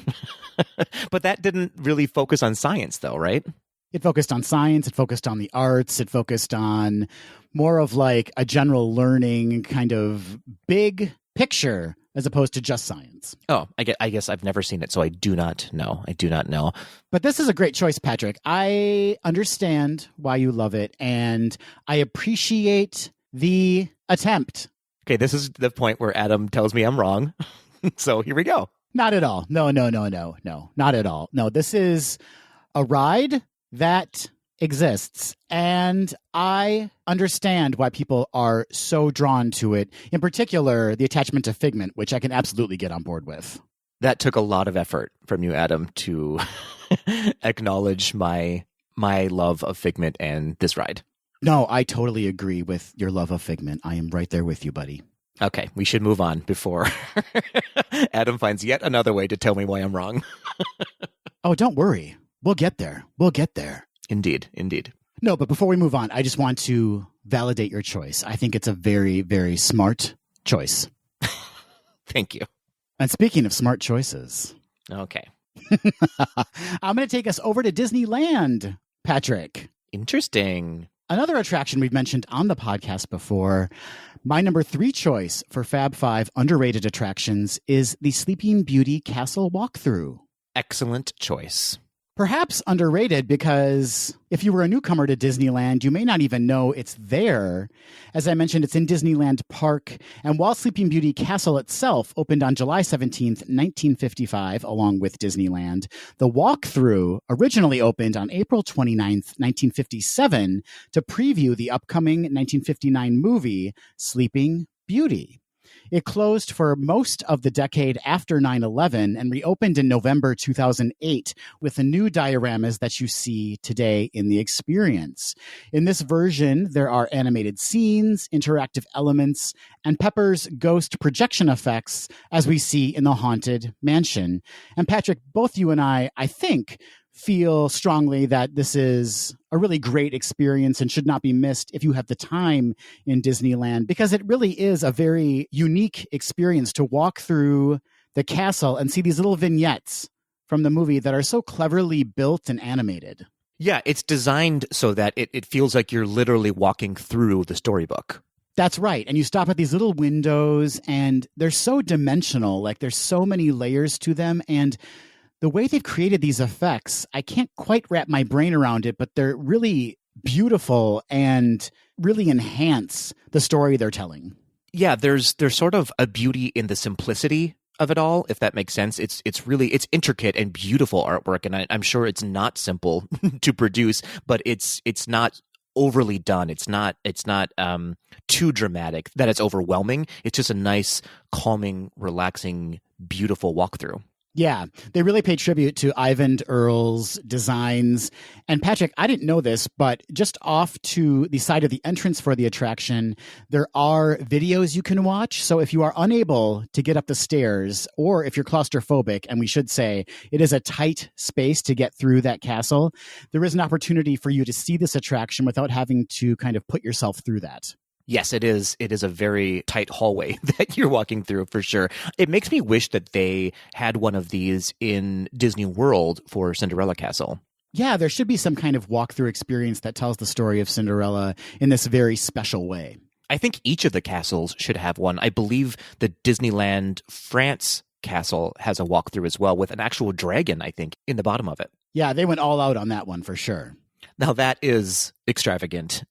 But that didn't really focus on science, though, right? It focused on science. It focused on the arts. It focused on more of like a general learning kind of big picture as opposed to just science. Oh, I guess I've never seen it, so I do not know. But this is a great choice, Patrick. I understand why you love it, and I appreciate the attempt. Okay, this is the point where Adam tells me I'm wrong. So here we go. Not at all. No. Not at all. No, this is a ride that exists, and I understand why people are so drawn to it. In particular, the attachment to Figment, which I can absolutely get on board with. That took a lot of effort from you, Adam, to acknowledge my love of Figment and this ride. No, I totally agree with your love of Figment. I am right there with you, buddy. Okay, we should move on before Adam finds yet another way to tell me why I'm wrong. Oh, don't worry. We'll get there. We'll get there. Indeed, indeed. No, but before we move on, I just want to validate your choice. I think it's a very, very smart choice. Thank you. And speaking of smart choices. Okay. I'm going to take us over to Disneyland, Patrick. Interesting. Another attraction we've mentioned on the podcast before. My number 3 choice for Fab Five underrated attractions is the Sleeping Beauty Castle walkthrough. Excellent choice. Perhaps underrated because if you were a newcomer to Disneyland, you may not even know it's there. As I mentioned, it's in Disneyland Park. And while Sleeping Beauty Castle itself opened on July 17th, 1955, along with Disneyland, the walkthrough originally opened on April 29th, 1957, to preview the upcoming 1959 movie, Sleeping Beauty. It closed for most of the decade after 9/11 and reopened in November 2008 with the new dioramas that you see today in the experience. In this version, there are animated scenes, interactive elements, and Pepper's ghost projection effects as we see in the Haunted Mansion. And Patrick, both you and I think, feel strongly that this is a really great experience and should not be missed if you have the time in Disneyland, because it really is a very unique experience to walk through the castle and see these little vignettes from the movie that are so cleverly built and animated. Yeah, it's designed so that it feels like you're literally walking through the storybook. That's right. And you stop at these little windows and they're so dimensional, like there's so many layers to them. And the way they've created these effects, I can't quite wrap my brain around it, but they're really beautiful and really enhance the story they're telling. Yeah, there's sort of a beauty in the simplicity of it all, if that makes sense. It's intricate and beautiful artwork, and I'm sure it's not simple to produce, but it's not overly done. It's not too dramatic that it's overwhelming. It's just a nice, calming, relaxing, beautiful walkthrough. Yeah, they really pay tribute to Ivan Earl's designs. And Patrick, I didn't know this, but just off to the side of the entrance for the attraction, there are videos you can watch. So if you are unable to get up the stairs, or if you're claustrophobic, and we should say it is a tight space to get through that castle, there is an opportunity for you to see this attraction without having to kind of put yourself through that. Yes, it is. It is a very tight hallway that you're walking through for sure. It makes me wish that they had one of these in Disney World for Cinderella Castle. Yeah, there should be some kind of walkthrough experience that tells the story of Cinderella in this very special way. I think each of the castles should have one. I believe the Disneyland France castle has a walkthrough as well with an actual dragon, I think, in the bottom of it. Yeah, they went all out on that one for sure. Now that is extravagant,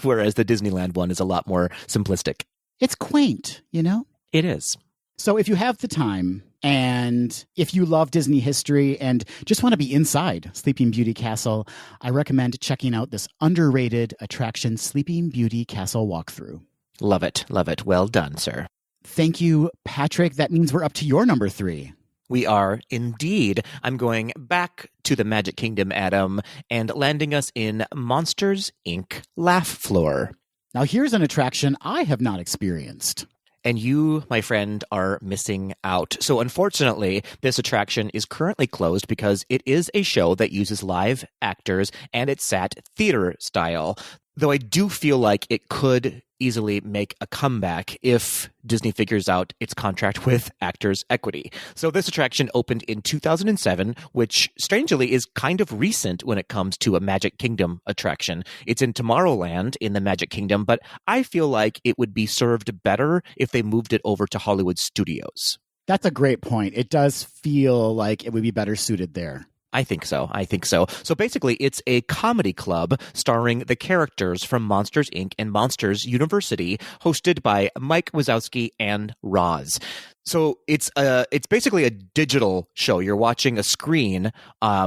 whereas the Disneyland one is a lot more simplistic. It's quaint, you know? It is. So if you have the time and if you love Disney history and just want to be inside Sleeping Beauty Castle, I recommend checking out this underrated attraction, Sleeping Beauty Castle walkthrough. Love it. Love it. Well done, sir. Thank you, Patrick. That means we're up to your number 3. We are indeed. I'm going back to the Magic Kingdom, Adam, and landing us in Monsters, Inc. Laugh Floor. Now, here's an attraction I have not experienced. And you, my friend, are missing out. So unfortunately, this attraction is currently closed because it is a show that uses live actors and it's sat theater style. Though I do feel like it could easily make a comeback if Disney figures out its contract with Actors Equity. So this attraction opened in 2007, which strangely is kind of recent when it comes to a Magic Kingdom attraction. It's in Tomorrowland in the Magic Kingdom, but I feel like it would be served better if they moved it over to Hollywood Studios. That's a great point. It does feel like it would be better suited there. I think so. So basically, it's a comedy club starring the characters from Monsters, Inc. and Monsters University, hosted by Mike Wazowski and Roz. So it's basically a digital show. You're watching a screen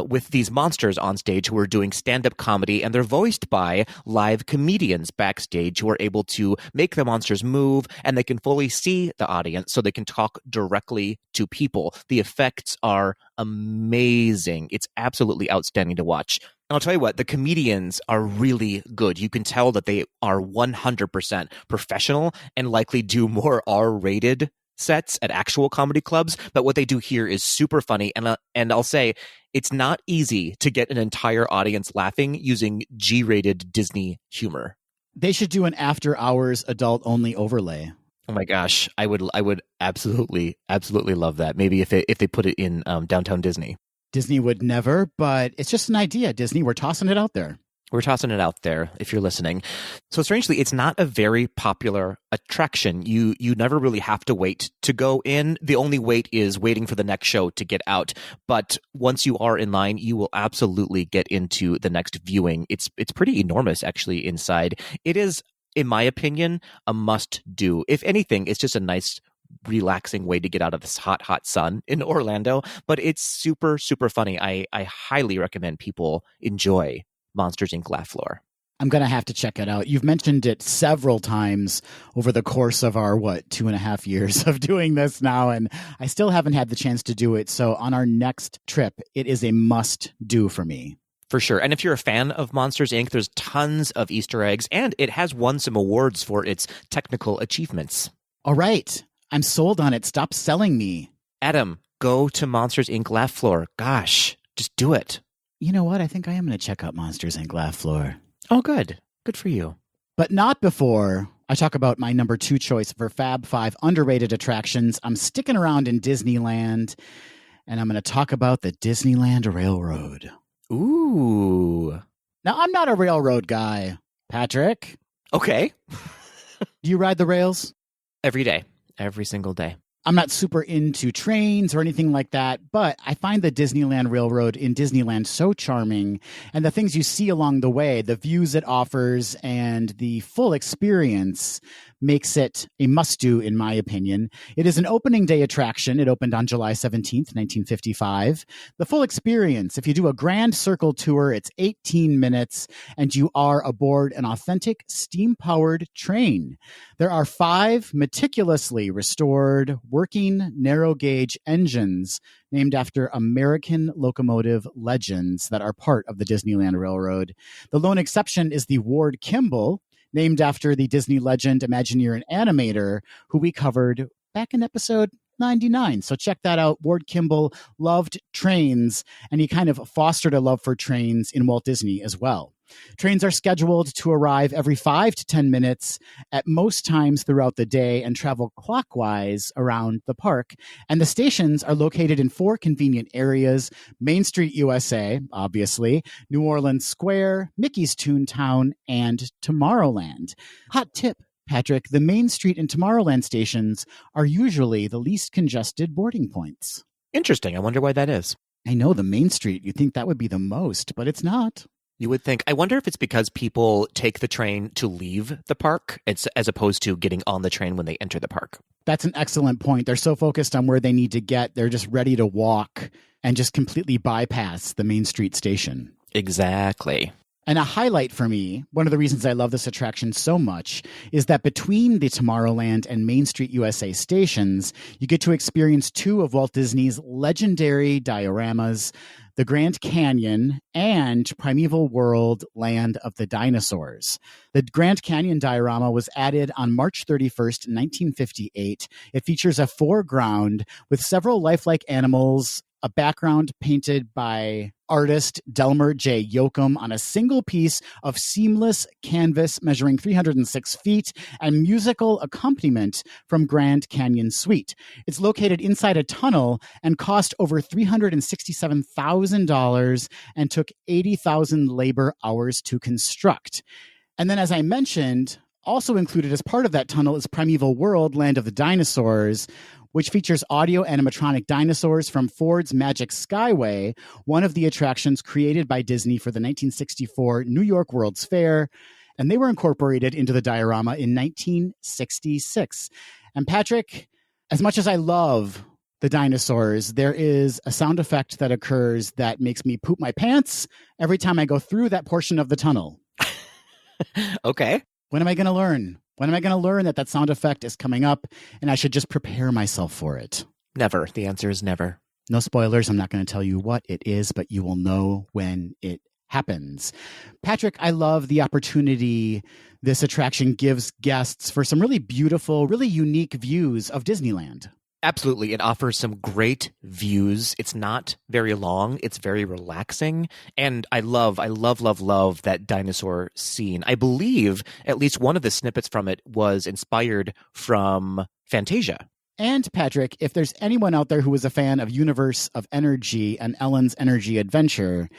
with these monsters on stage who are doing stand-up comedy, and they're voiced by live comedians backstage who are able to make the monsters move, and they can fully see the audience, so they can talk directly to people. The effects are amazing. It's absolutely outstanding to watch. And I'll tell you what, the comedians are really good. You can tell that they are 100% professional and likely do more R-rated sets at actual comedy clubs, but what they do here is super funny, and I'll say it's not easy to get an entire audience laughing using G-rated Disney humor. They should do an after-hours adult-only overlay. Oh my gosh, I would absolutely love that. Maybe if they put it in downtown Disney. Disney would never, but it's just an idea. Disney, we're tossing it out there. We're tossing it out there if you're listening. So strangely, it's not a very popular attraction. You never really have to wait to go in. The only wait is waiting for the next show to get out. But once you are in line, you will absolutely get into the next viewing. It's pretty enormous actually inside. It is, in my opinion, a must do. If anything, it's just a nice relaxing way to get out of this hot sun in Orlando. But it's super, super funny. I highly recommend people enjoy Monsters, Inc. Laugh Floor. I'm going to have to check it out. You've mentioned it several times over the course of our, 2.5 years of doing this now, and I still haven't had the chance to do it. So on our next trip, it is a must do for me. For sure. And if you're a fan of Monsters, Inc., there's tons of Easter eggs, and it has won some awards for its technical achievements. All right. I'm sold on it. Stop selling me. Adam, go to Monsters, Inc. Laugh Floor. Gosh, just do it. You know what? I think I am going to check out Monsters, Inc. Laugh Floor. Oh, good. Good for you. But not before I talk about my number 2 choice for Fab Five underrated attractions. I'm sticking around in Disneyland, and I'm going to talk about the Disneyland Railroad. Ooh. Now, I'm not a railroad guy, Patrick. Okay. Do you ride the rails? Every day. Every single day. I'm not super into trains or anything like that, but I find the Disneyland Railroad in Disneyland so charming, and the things you see along the way, the views it offers, and the full experience makes it a must-do, in my opinion. It is an opening day attraction. It opened on July 17th, 1955. The full experience, if you do a Grand Circle tour, it's 18 minutes, and you are aboard an authentic steam-powered train. There are 5 meticulously restored working narrow-gauge engines named after American locomotive legends that are part of the Disneyland Railroad. The lone exception is the Ward Kimball, named after the Disney legend, Imagineer, and animator, who we covered back in episode 99. So check that out. Ward Kimball loved trains, and he kind of fostered a love for trains in Walt Disney as well. Trains are scheduled to arrive every 5 to 10 minutes at most times throughout the day and travel clockwise around the park. And the stations are located in 4 convenient areas: Main Street, USA, obviously, New Orleans Square, Mickey's Toontown, and Tomorrowland. Hot tip, Patrick, the Main Street and Tomorrowland stations are usually the least congested boarding points. Interesting. I wonder why that is. I know, the Main Street, you'd think that would be the most, but it's not. You would think. I wonder if it's because people take the train to leave the park as opposed to getting on the train when they enter the park. That's an excellent point. They're so focused on where they need to get, they're just ready to walk and just completely bypass the Main Street station. Exactly. And a highlight for me, one of the reasons I love this attraction so much, is that between the Tomorrowland and Main Street USA stations, you get to experience 2 of Walt Disney's legendary dioramas, the Grand Canyon and Primeval World, Land of the Dinosaurs. The Grand Canyon diorama was added on March 31st, 1958. It features a foreground with several lifelike animals, a background painted by artist Delmer J. Yoakum on a single piece of seamless canvas measuring 306 feet, and musical accompaniment from Grand Canyon Suite. It's located inside a tunnel and cost over $367,000 and took 80,000 labor hours to construct. And then, as I mentioned, also included as part of that tunnel is Primeval World, Land of the Dinosaurs, which features audio animatronic dinosaurs from Ford's Magic Skyway, one of the attractions created by Disney for the 1964 New York World's Fair, and they were incorporated into the diorama in 1966. And Patrick, As much as I love the dinosaurs, there is a sound effect that occurs that makes me poop my pants every time I go through that portion of the tunnel. Okay. When am I going to learn? When am I going to learn that sound effect is coming up and I should just prepare myself for it? Never. The answer is never. No spoilers. I'm not going to tell you what it is, but you will know when it happens. Patrick, I love the opportunity this attraction gives guests for some really beautiful, really unique views of Disneyland. Absolutely. It offers some great views. It's not very long. It's very relaxing. And I love that dinosaur scene. I believe at least one of the snippets from it was inspired from Fantasia. And Patrick, if there's anyone out there who is a fan of Universe of Energy and Ellen's Energy Adventure,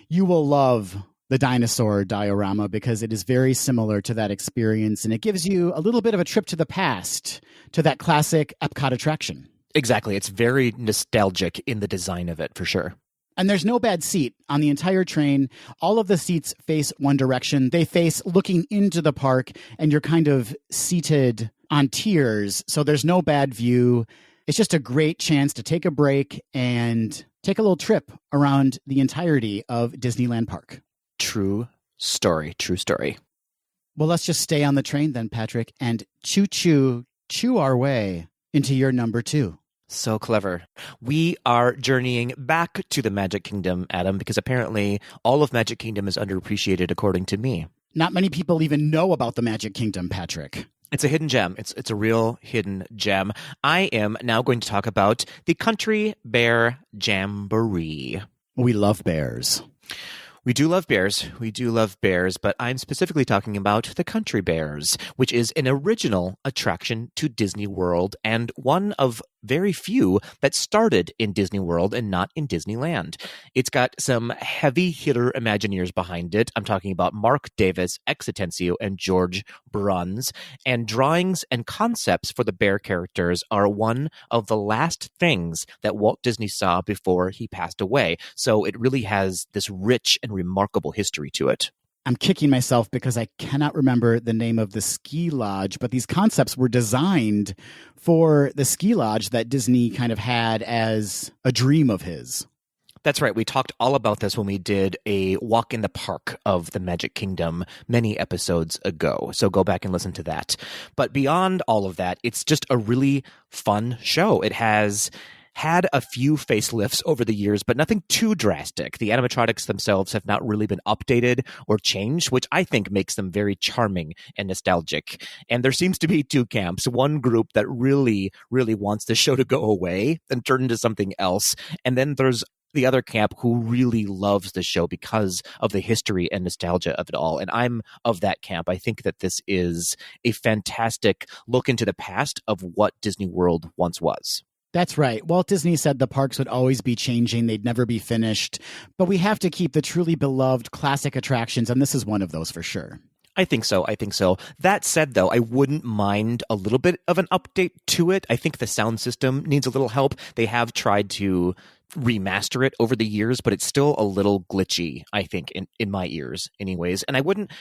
you will love the dinosaur diorama because it is very similar to that experience. And it gives you a little bit of a trip to the past, to that classic Epcot attraction. Exactly. It's very nostalgic in the design of it, for sure. And there's no bad seat on the entire train. All of the seats face one direction. They face looking into the park, and you're kind of seated on tiers. So there's no bad view. It's just a great chance to take a break and take a little trip around the entirety of Disneyland Park. True story. True story. Well, let's just stay on the train then, Patrick, and chew our way into your number 2. So clever. We are journeying back to the Magic Kingdom, Adam, because apparently all of Magic Kingdom is underappreciated, according to me. Not many people even know about the Magic Kingdom, Patrick. It's a hidden gem. It's a real hidden gem. I am now going to talk about the Country Bear Jamboree. We love bears. We do love bears. We do love bears, but I'm specifically talking about the Country Bears, which is an original attraction to Disney World and one of very few that started in Disney World and not in Disneyland. It's got some heavy hitter Imagineers behind it. I'm talking about Mark Davis, X Atencio, and George Bruns. And drawings and concepts for the bear characters are one of the last things that Walt Disney saw before he passed away. So it really has this rich and remarkable history to it. I'm kicking myself because I cannot remember the name of the ski lodge, but these concepts were designed for the ski lodge that Disney kind of had as a dream of his. That's right. We talked all about this when we did a walk in the park of the Magic Kingdom many episodes ago. So go back and listen to that. But beyond all of that, it's just a really fun show. It has had a few facelifts over the years, but nothing too drastic. The animatronics themselves have not really been updated or changed, which I think makes them very charming and nostalgic. And there seems to be two camps. One group that really, really wants the show to go away and turn into something else. And then there's the other camp who really loves the show because of the history and nostalgia of it all. And I'm of that camp. I think that this is a fantastic look into the past of what Disney World once was. That's right. Walt Disney said the parks would always be changing. They'd never be finished. But we have to keep the truly beloved classic attractions, and this is one of those for sure. I think so. That said, though, I wouldn't mind a little bit of an update to it. I think the sound system needs a little help. They have tried to remaster it over the years, but it's still a little glitchy, I think, in my ears anyways. And I wouldn't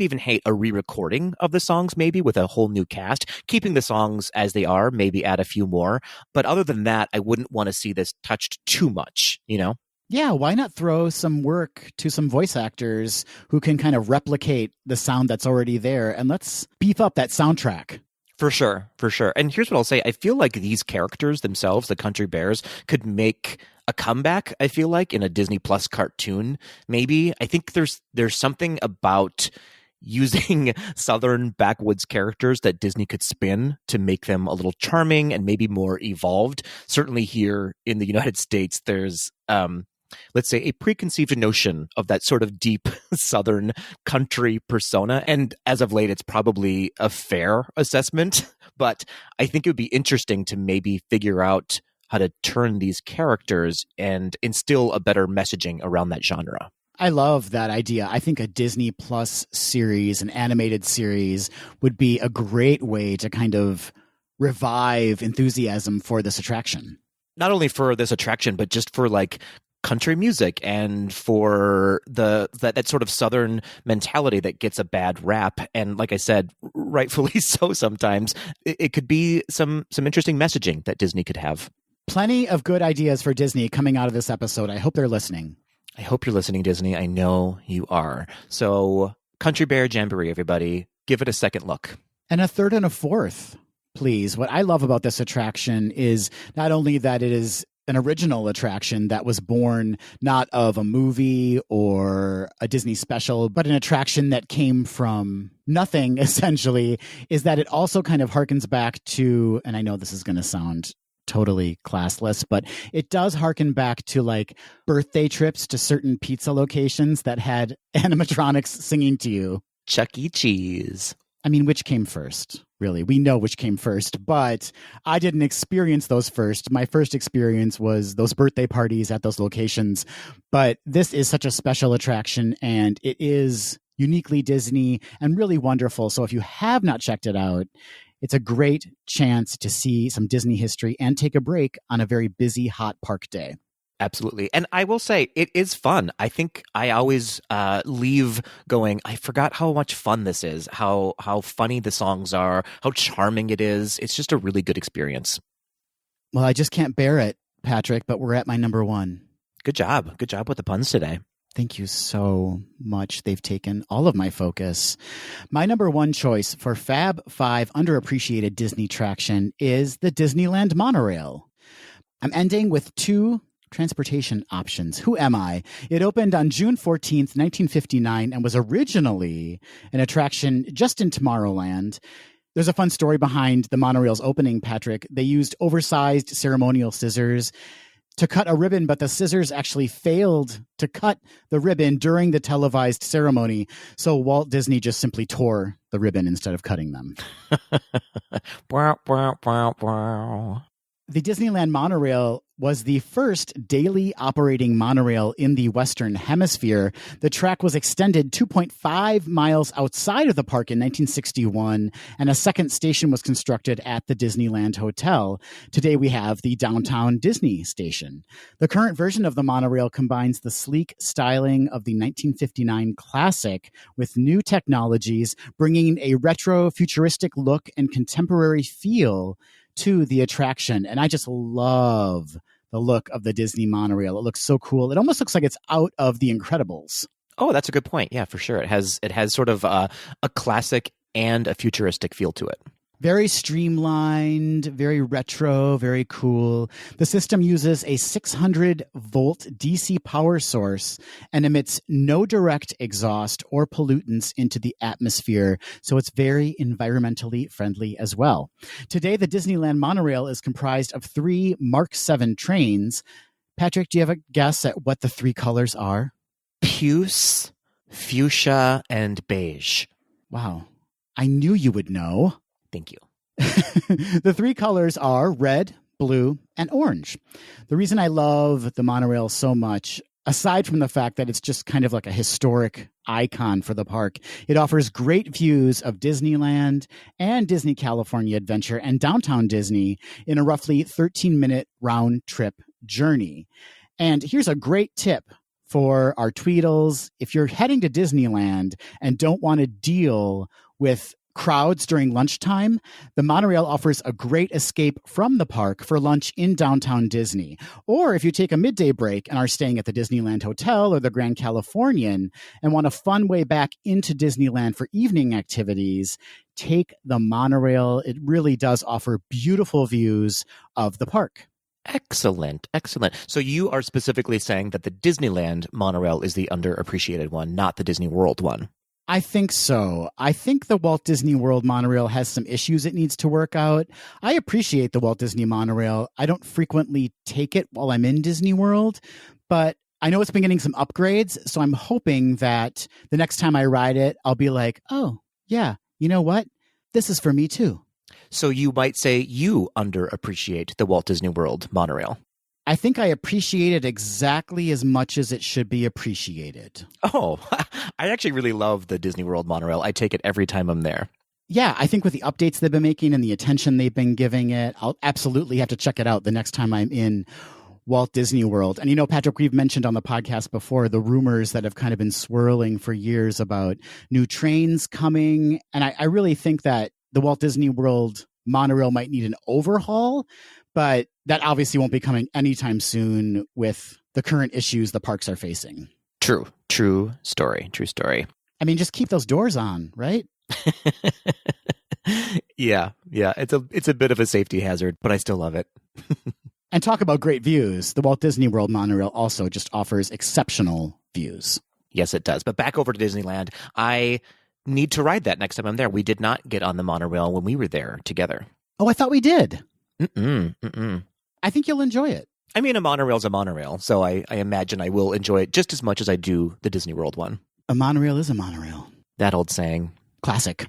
even hate a re-recording of the songs, maybe with a whole new cast, keeping the songs as they are, maybe add a few more. But other than that, I wouldn't want to see this touched too much, you know? Yeah, why not throw some work to some voice actors who can kind of replicate the sound that's already there, and let's beef up that soundtrack. For sure. And here's what I'll say. I feel like these characters themselves, the Country Bears, could make a comeback, I feel like, in a Disney Plus cartoon, maybe. I think there's something about using Southern backwoods characters that Disney could spin to make them a little charming and maybe more evolved. Certainly here in the United States, there's let's say, a preconceived notion of that sort of deep Southern country persona. And as of late, it's probably a fair assessment. But I think it would be interesting to maybe figure out how to turn these characters and instill a better messaging around that genre. I love that idea. I think a Disney Plus series, an animated series, would be a great way to kind of revive enthusiasm for this attraction. Not only for this attraction, but just for like country music and for that sort of Southern mentality that gets a bad rap. And like I said, rightfully so sometimes, it could be some interesting messaging that Disney could have. Plenty of good ideas for Disney coming out of this episode. I hope they're listening. I hope you're listening, Disney. I know you are. So Country Bear Jamboree, everybody, give it a second look. And a third and a fourth, please. What I love about this attraction is not only that it is an original attraction that was born not of a movie or a Disney special, but an attraction that came from nothing, essentially, is that it also kind of harkens back to, and I know this is going to sound totally classless, but it does harken back to like birthday trips to certain pizza locations that had animatronics singing to you. Chuck E. Cheese. I mean, which came first? Really, we know which came first, but I didn't experience those first. My first experience was those birthday parties at those locations. But this is such a special attraction, and it is uniquely Disney and really wonderful. So if you have not checked it out, it's a great chance to see some Disney history and take a break on a very busy, hot park day. Absolutely. And I will say, it is fun. I think I always leave going, I forgot how much fun this is, how funny the songs are, how charming it is. It's just a really good experience. Well, I just can't bear it, Patrick, but we're at my number one. Good job. Good job with the puns today. Thank you so much. They've taken all of my focus. My number one choice for Fab Five underappreciated Disney traction is the Disneyland monorail. I'm ending with two transportation options. Who am I? It opened on June 14th, 1959, and was originally an attraction just in Tomorrowland. There's a fun story behind the monorail's opening, Patrick. They used oversized ceremonial scissors to cut a ribbon, but the scissors actually failed to cut the ribbon during the televised ceremony. So Walt Disney just simply tore the ribbon instead of cutting them. The Disneyland monorail was the first daily operating monorail in the Western Hemisphere. The track was extended 2.5 miles outside of the park in 1961, and a second station was constructed at the Disneyland Hotel. Today we have the Downtown Disney Station. The current version of the monorail combines the sleek styling of the 1959 classic with new technologies, bringing a retro futuristic look and contemporary feel to the attraction. And I just love the look of the Disney monorail. It looks so cool. It almost looks like it's out of The Incredibles. Oh, that's a good point. Yeah, for sure. It has sort of a classic and a futuristic feel to it. Very streamlined, very retro, very cool. The system uses a 600-volt DC power source and emits no direct exhaust or pollutants into the atmosphere, so it's very environmentally friendly as well. Today, the Disneyland monorail is comprised of 3 Mark 7 trains. Patrick, do you have a guess at what the 3 colors are? Puce, fuchsia, and beige. Wow. I knew you would know. Thank you. The 3 colors are red, blue, and orange. The reason I love the monorail so much, aside from the fact that it's just kind of like a historic icon for the park, it offers great views of Disneyland and Disney California Adventure and Downtown Disney in a roughly 13-minute round trip journey. And here's a great tip for our Tweedles. If you're heading to Disneyland and don't want to deal with crowds during lunchtime, the monorail offers a great escape from the park for lunch in Downtown Disney. Or if you take a midday break and are staying at the Disneyland Hotel or the Grand Californian and want a fun way back into Disneyland for evening activities, take the monorail. It really does offer beautiful views of the park. Excellent. Excellent. So you are specifically saying that the Disneyland monorail is the underappreciated one, not the Disney World one. I think so. I think the Walt Disney World monorail has some issues it needs to work out. I appreciate the Walt Disney monorail. I don't frequently take it while I'm in Disney World, but I know it's been getting some upgrades, so I'm hoping that the next time I ride it, I'll be like, oh, yeah, you know what? This is for me too. So you might say you underappreciate the Walt Disney World monorail. I think I appreciate it exactly as much as it should be appreciated. Oh, I actually really love the Disney World monorail. I take it every time I'm there. Yeah, I think with the updates they've been making and the attention they've been giving it, I'll absolutely have to check it out the next time I'm in Walt Disney World. And, Patrick, we've mentioned on the podcast before the rumors that have kind of been swirling for years about new trains coming. And I really think that the Walt Disney World monorail might need an overhaul, but that obviously won't be coming anytime soon with the current issues the parks are facing. True story. I mean, just keep those doors on, right? Yeah. It's a bit of a safety hazard, but I still love it. And talk about great views. The Walt Disney World monorail also just offers exceptional views. Yes, it does. But back over to Disneyland, I need to ride that next time I'm there. We did not get on the monorail when we were there together. Oh, I thought we did. Mm-mm. I think you'll enjoy it. I mean, a monorail's a monorail, so I imagine I will enjoy it just as much as I do the Disney World one. A monorail is a monorail. That old saying. Classic.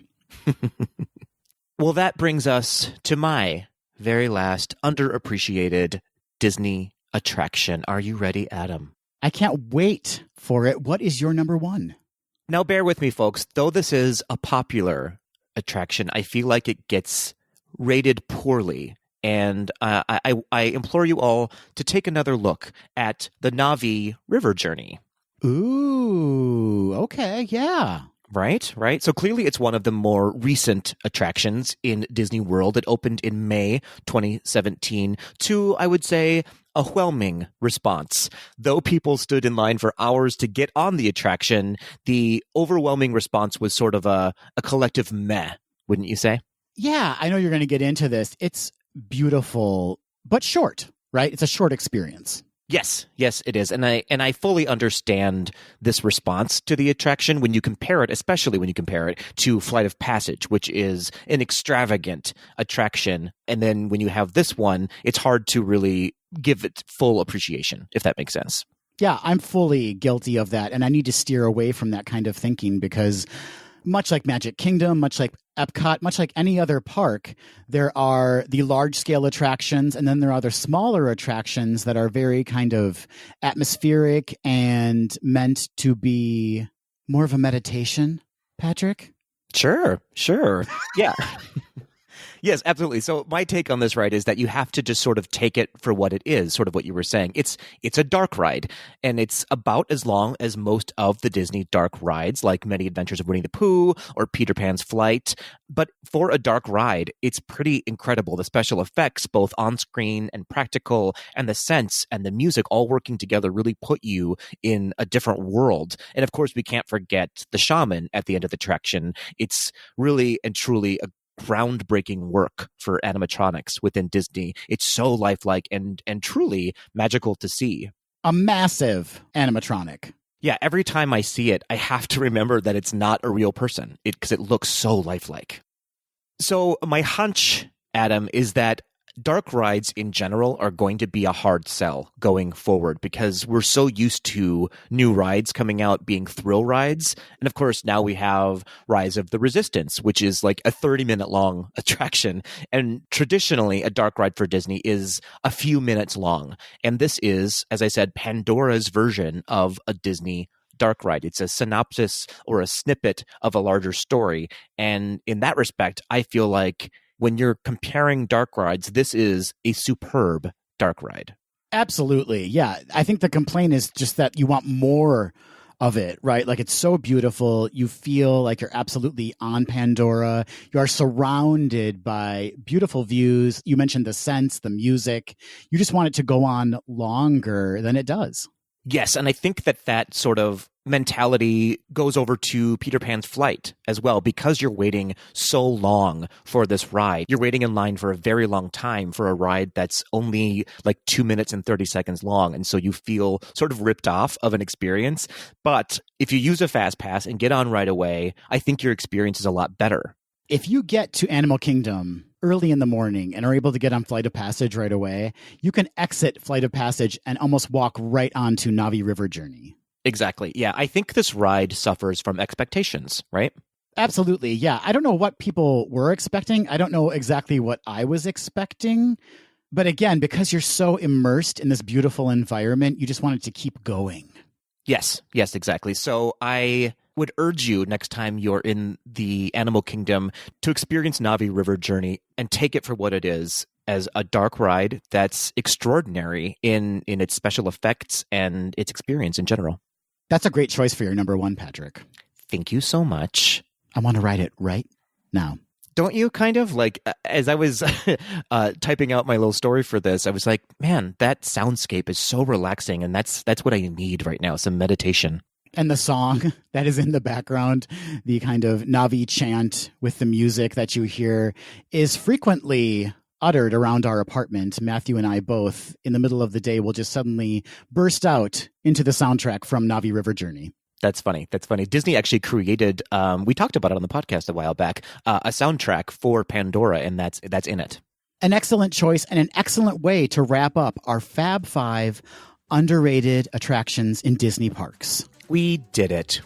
Well, that brings us to my very last underappreciated Disney attraction. Are you ready, Adam? I can't wait for it. What is your number one? Now, bear with me, folks. Though this is a popular attraction, I feel like it gets rated poorly. And I implore you all to take another look at the Navi River Journey. Ooh, okay, yeah. Right. So clearly it's one of the more recent attractions in Disney World. It opened in May 2017 to, I would say, a whelming response. Though people stood in line for hours to get on the attraction, the overwhelming response was sort of a collective meh, wouldn't you say? Yeah, I know you're going to get into this. It's beautiful, but short, right? It's a short experience. Yes, it is. And I fully understand this response to the attraction when you compare it, especially when you compare it to Flight of Passage, which is an extravagant attraction. And then when you have this one, it's hard to really give it full appreciation, if that makes sense. Yeah, I'm fully guilty of that. And I need to steer away from that kind of thinking because much like Magic Kingdom, much like Epcot, much like any other park, there are the large-scale attractions, and then there are the smaller attractions that are very kind of atmospheric and meant to be more of a meditation, Patrick? Sure. Yeah. Yes, absolutely. So my take on this ride is that you have to just sort of take it for what it is, sort of what you were saying. It's a dark ride, and it's about as long as most of the Disney dark rides, like Many Adventures of Winnie the Pooh or Peter Pan's Flight. But for a dark ride, it's pretty incredible. The special effects, both on screen and practical, and the scents and the music all working together really put you in a different world. And of course, we can't forget the shaman at the end of the attraction. It's really and truly a groundbreaking work for animatronics within Disney. It's so lifelike and truly magical to see. A massive animatronic. Yeah, every time I see it, I have to remember that it's not a real person because it looks so lifelike. So my hunch, Adam, is that dark rides in general are going to be a hard sell going forward because we're so used to new rides coming out being thrill rides. And of course, now we have Rise of the Resistance, which is like a 30-minute long attraction. And traditionally, a dark ride for Disney is a few minutes long. And this is, as I said, Pandora's version of a Disney dark ride. It's a synopsis or a snippet of a larger story. And in that respect, I feel like when you're comparing dark rides, this is a superb dark ride. Absolutely. Yeah. I think the complaint is just that you want more of it, right? Like it's so beautiful. You feel like you're absolutely on Pandora. You are surrounded by beautiful views. You mentioned the scents, the music. You just want it to go on longer than it does. Yes, and I think that sort of mentality goes over to Peter Pan's Flight as well, because you're waiting so long for this ride. You're waiting in line for a very long time for a ride that's only like 2 minutes and 30 seconds long, and so you feel sort of ripped off of an experience. But if you use a fast pass and get on right away, I think your experience is a lot better. If you get to Animal Kingdom early in the morning and are able to get on Flight of Passage right away, you can exit Flight of Passage and almost walk right onto Navi River Journey. Exactly. Yeah, I think this ride suffers from expectations, right? Absolutely. Yeah. I don't know what people were expecting. I don't know exactly what I was expecting. But again, because you're so immersed in this beautiful environment, you just want it to keep going. Yes, exactly. So I would urge you next time you're in the Animal Kingdom to experience Navi River Journey and take it for what it is. as a dark ride that's extraordinary in its special effects and its experience in general. That's a great choice for your number one, Patrick. Thank you so much. I want to ride it right now. Don't you kind of like, as I was typing out my little story for this, I was like, man, that soundscape is so relaxing. And that's what I need right now, some meditation. And the song that is in the background, the kind of Navi chant with the music that you hear, is frequently uttered around our apartment. Matthew and I both, in the middle of the day, will just suddenly burst out into the soundtrack from Navi River Journey. That's funny. Disney actually created, we talked about it on the podcast a while back, a soundtrack for Pandora, and that's in it. An excellent choice and an excellent way to wrap up our Fab Five underrated attractions in Disney parks. We did it,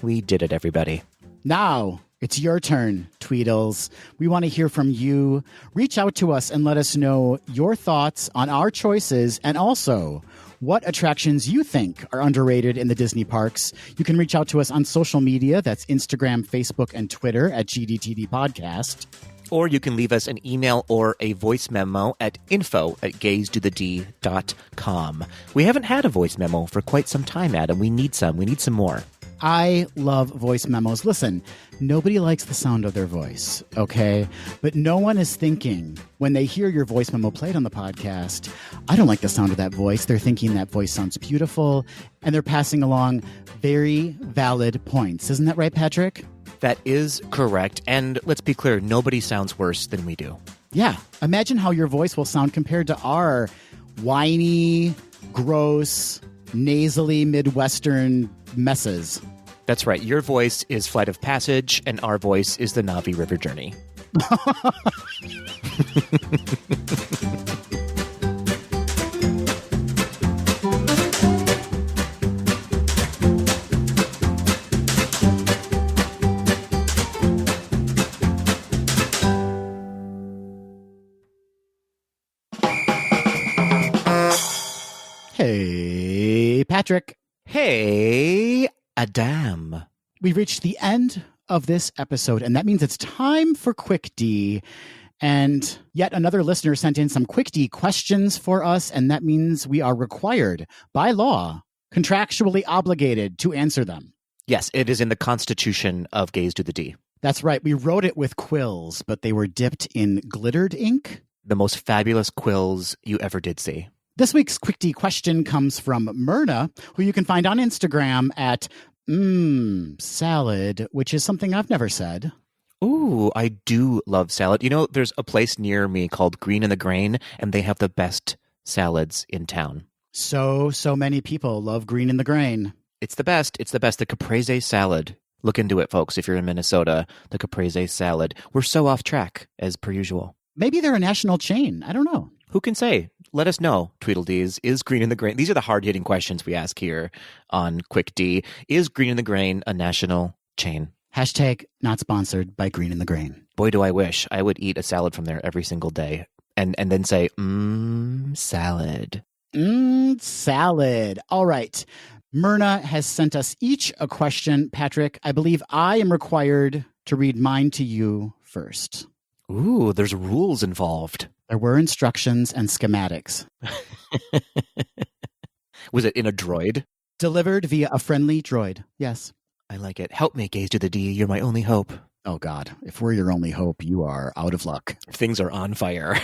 everybody. Now, it's your turn, Tweedles. We want to hear from you. Reach out to us and let us know your thoughts on our choices and also what attractions you think are underrated in the Disney parks. You can reach out to us on social media. That's Instagram, Facebook, and Twitter at GDTD Podcast. Or you can leave us an email or a voice memo at info@gazetothed.com. We haven't had a voice memo for quite some time, Adam. We need some more. I love voice memos. Listen, nobody likes the sound of their voice, okay? But no one is thinking, when they hear your voice memo played on the podcast, I don't like the sound of that voice. They're thinking that voice sounds beautiful, and they're passing along very valid points. Isn't that right, Patrick? That is correct. And let's be clear, nobody sounds worse than we do. Yeah. Imagine how your voice will sound compared to our whiny, gross, nasally Midwestern messes. That's right. Your voice is Flight of Passage, and our voice is the Navi River Journey. Hey, Patrick. Hey, Adam. We've reached the end of this episode, and that means it's time for Quick D. And yet another listener sent in some Quick D questions for us, and that means we are required by law, contractually obligated to answer them. Yes, it is in the Constitution of Gaze to the D. That's right. We wrote it with quills, but they were dipped in glittered ink. The most fabulous quills you ever did see. This week's Quick D question comes from Myrna, who you can find on Instagram at salad, which is something I've never said. Ooh, I do love salad. You know, there's a place near me called Green in the Grain, and they have the best salads in town. So many people love Green in the Grain. It's the best. The caprese salad. Look into it, folks, if you're in Minnesota. The caprese salad. We're so off track, as per usual. Maybe they're a national chain. I don't know. Who can say? Let us know, Tweedledees. Is Green in the Grain... These are the hard-hitting questions we ask here on Quick D. Is Green in the Grain a national chain? Hashtag not sponsored by Green in the Grain. Boy, do I wish I would eat a salad from there every single day and then say, salad. Salad. All right. Myrna has sent us each a question. Patrick, I believe I am required to read mine to you first. Ooh, there's rules involved. There were instructions and schematics. Was it in a droid? Delivered via a friendly droid. Yes. I like it. Help me, Gaze to the D. You're my only hope. Oh, God. If we're your only hope, you are out of luck. Things are on fire.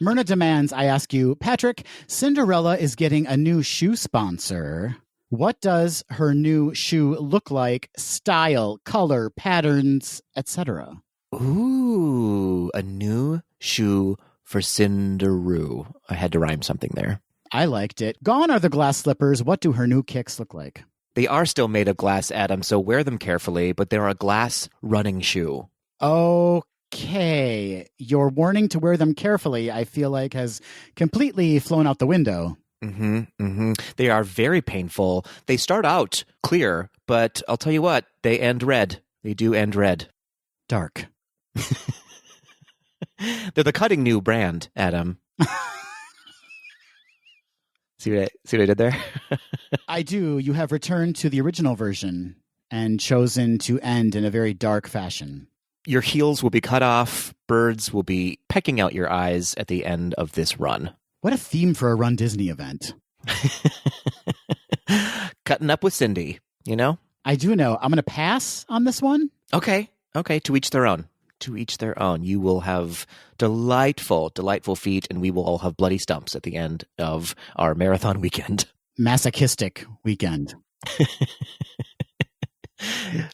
Myrna demands I ask you, Patrick, Cinderella is getting a new shoe sponsor. What does her new shoe look like? Style, color, patterns, etc. Ooh, a new shoe for Cinderoo. I had to rhyme something there. I liked it. Gone are the glass slippers. What do her new kicks look like? They are still made of glass, Adam, so wear them carefully, but they're a glass running shoe. Okay. Your warning to wear them carefully, I feel like, has completely flown out the window. They are very painful. They start out clear, but I'll tell you what, they end red. They do end red. Dark. They're the cutting new brand, Adam. See what I did there? I do. You have returned to the original version and chosen to end in a very dark fashion. Your heels will be cut off. Birds will be pecking out your eyes at the end of this run. What a theme for a Run Disney event. Cutting up with Cindy, you know? I do know. I'm going to pass on this one. Okay. To each their own. To each their own. You will have delightful feet, and we will all have bloody stumps at the end of our marathon weekend. Masochistic weekend.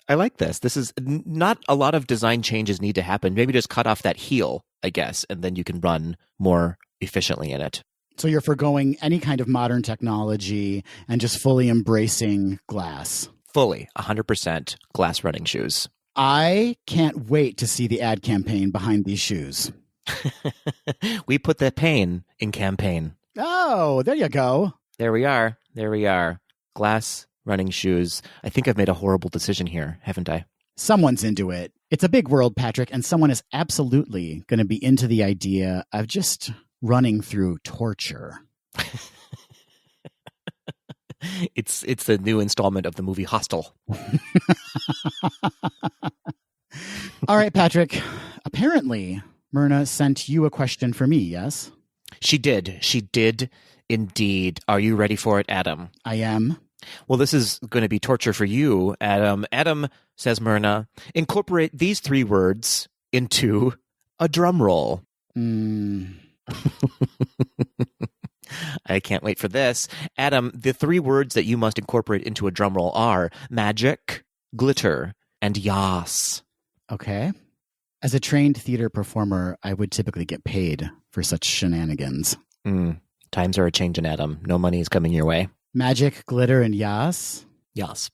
I like this. This is not a lot of design changes need to happen. Maybe just cut off that heel, I guess, and then you can run more efficiently in it. So you're forgoing any kind of modern technology and just fully embracing glass. Fully, 100% glass running shoes. I can't wait to see the ad campaign behind these shoes. We put the pain in campaign. Oh, there you go. There we are. Glass running shoes. I think I've made a horrible decision here, haven't I? Someone's into it. It's a big world, Patrick, and someone is absolutely going to be into the idea of just running through torture. It's the new installment of the movie Hostel. All right, Patrick. Apparently, Myrna sent you a question for me, yes? She did indeed. Are you ready for it, Adam? I am. Well, this is going to be torture for you, Adam. Adam, says Myrna, incorporate these 3 words into a drum roll. I can't wait for this. Adam, the 3 words that you must incorporate into a drum roll are magic, glitter, and yas. Okay. As a trained theater performer, I would typically get paid for such shenanigans. Times are a-changing, Adam. No money is coming your way. Magic, glitter, and yas? Yas.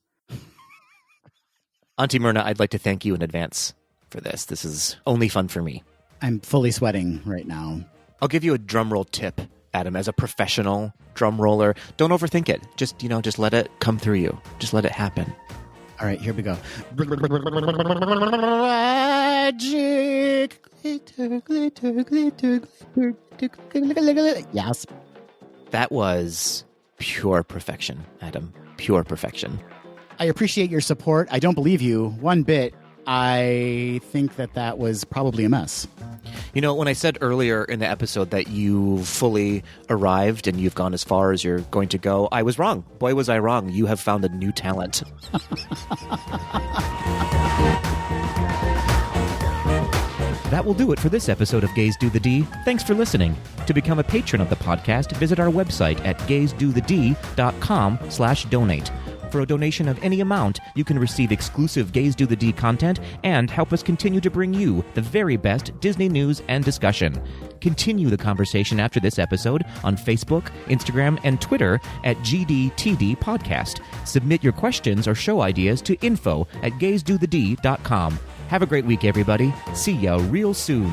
Auntie Myrna, I'd like to thank you in advance for this. This is only fun for me. I'm fully sweating right now. I'll give you a drum roll tip, Adam, as a professional drum roller. Don't overthink it. Just let it come through you. Just let it happen. All right, here we go. Magic, glitter, glitter, glitter, glitter, glitter. Yes. That was pure perfection, Adam. Pure perfection. I appreciate your support. I don't believe you one bit. I think that was probably a mess. You know, when I said earlier in the episode that you fully arrived and you've gone as far as you're going to go, I was wrong. Boy, was I wrong. You have found a new talent. That will do it for this episode of Gays Do the D. Thanks for listening. To become a patron of the podcast, visit our website at gaysdothed.com/donate. For a donation of any amount, you can receive exclusive Gays Do the D content and help us continue to bring you the very best Disney news and discussion. Continue the conversation after this episode on Facebook, Instagram, and Twitter at GDTD Podcast. Submit your questions or show ideas to info@gaysdothed.com. Have a great week, everybody. See ya real soon.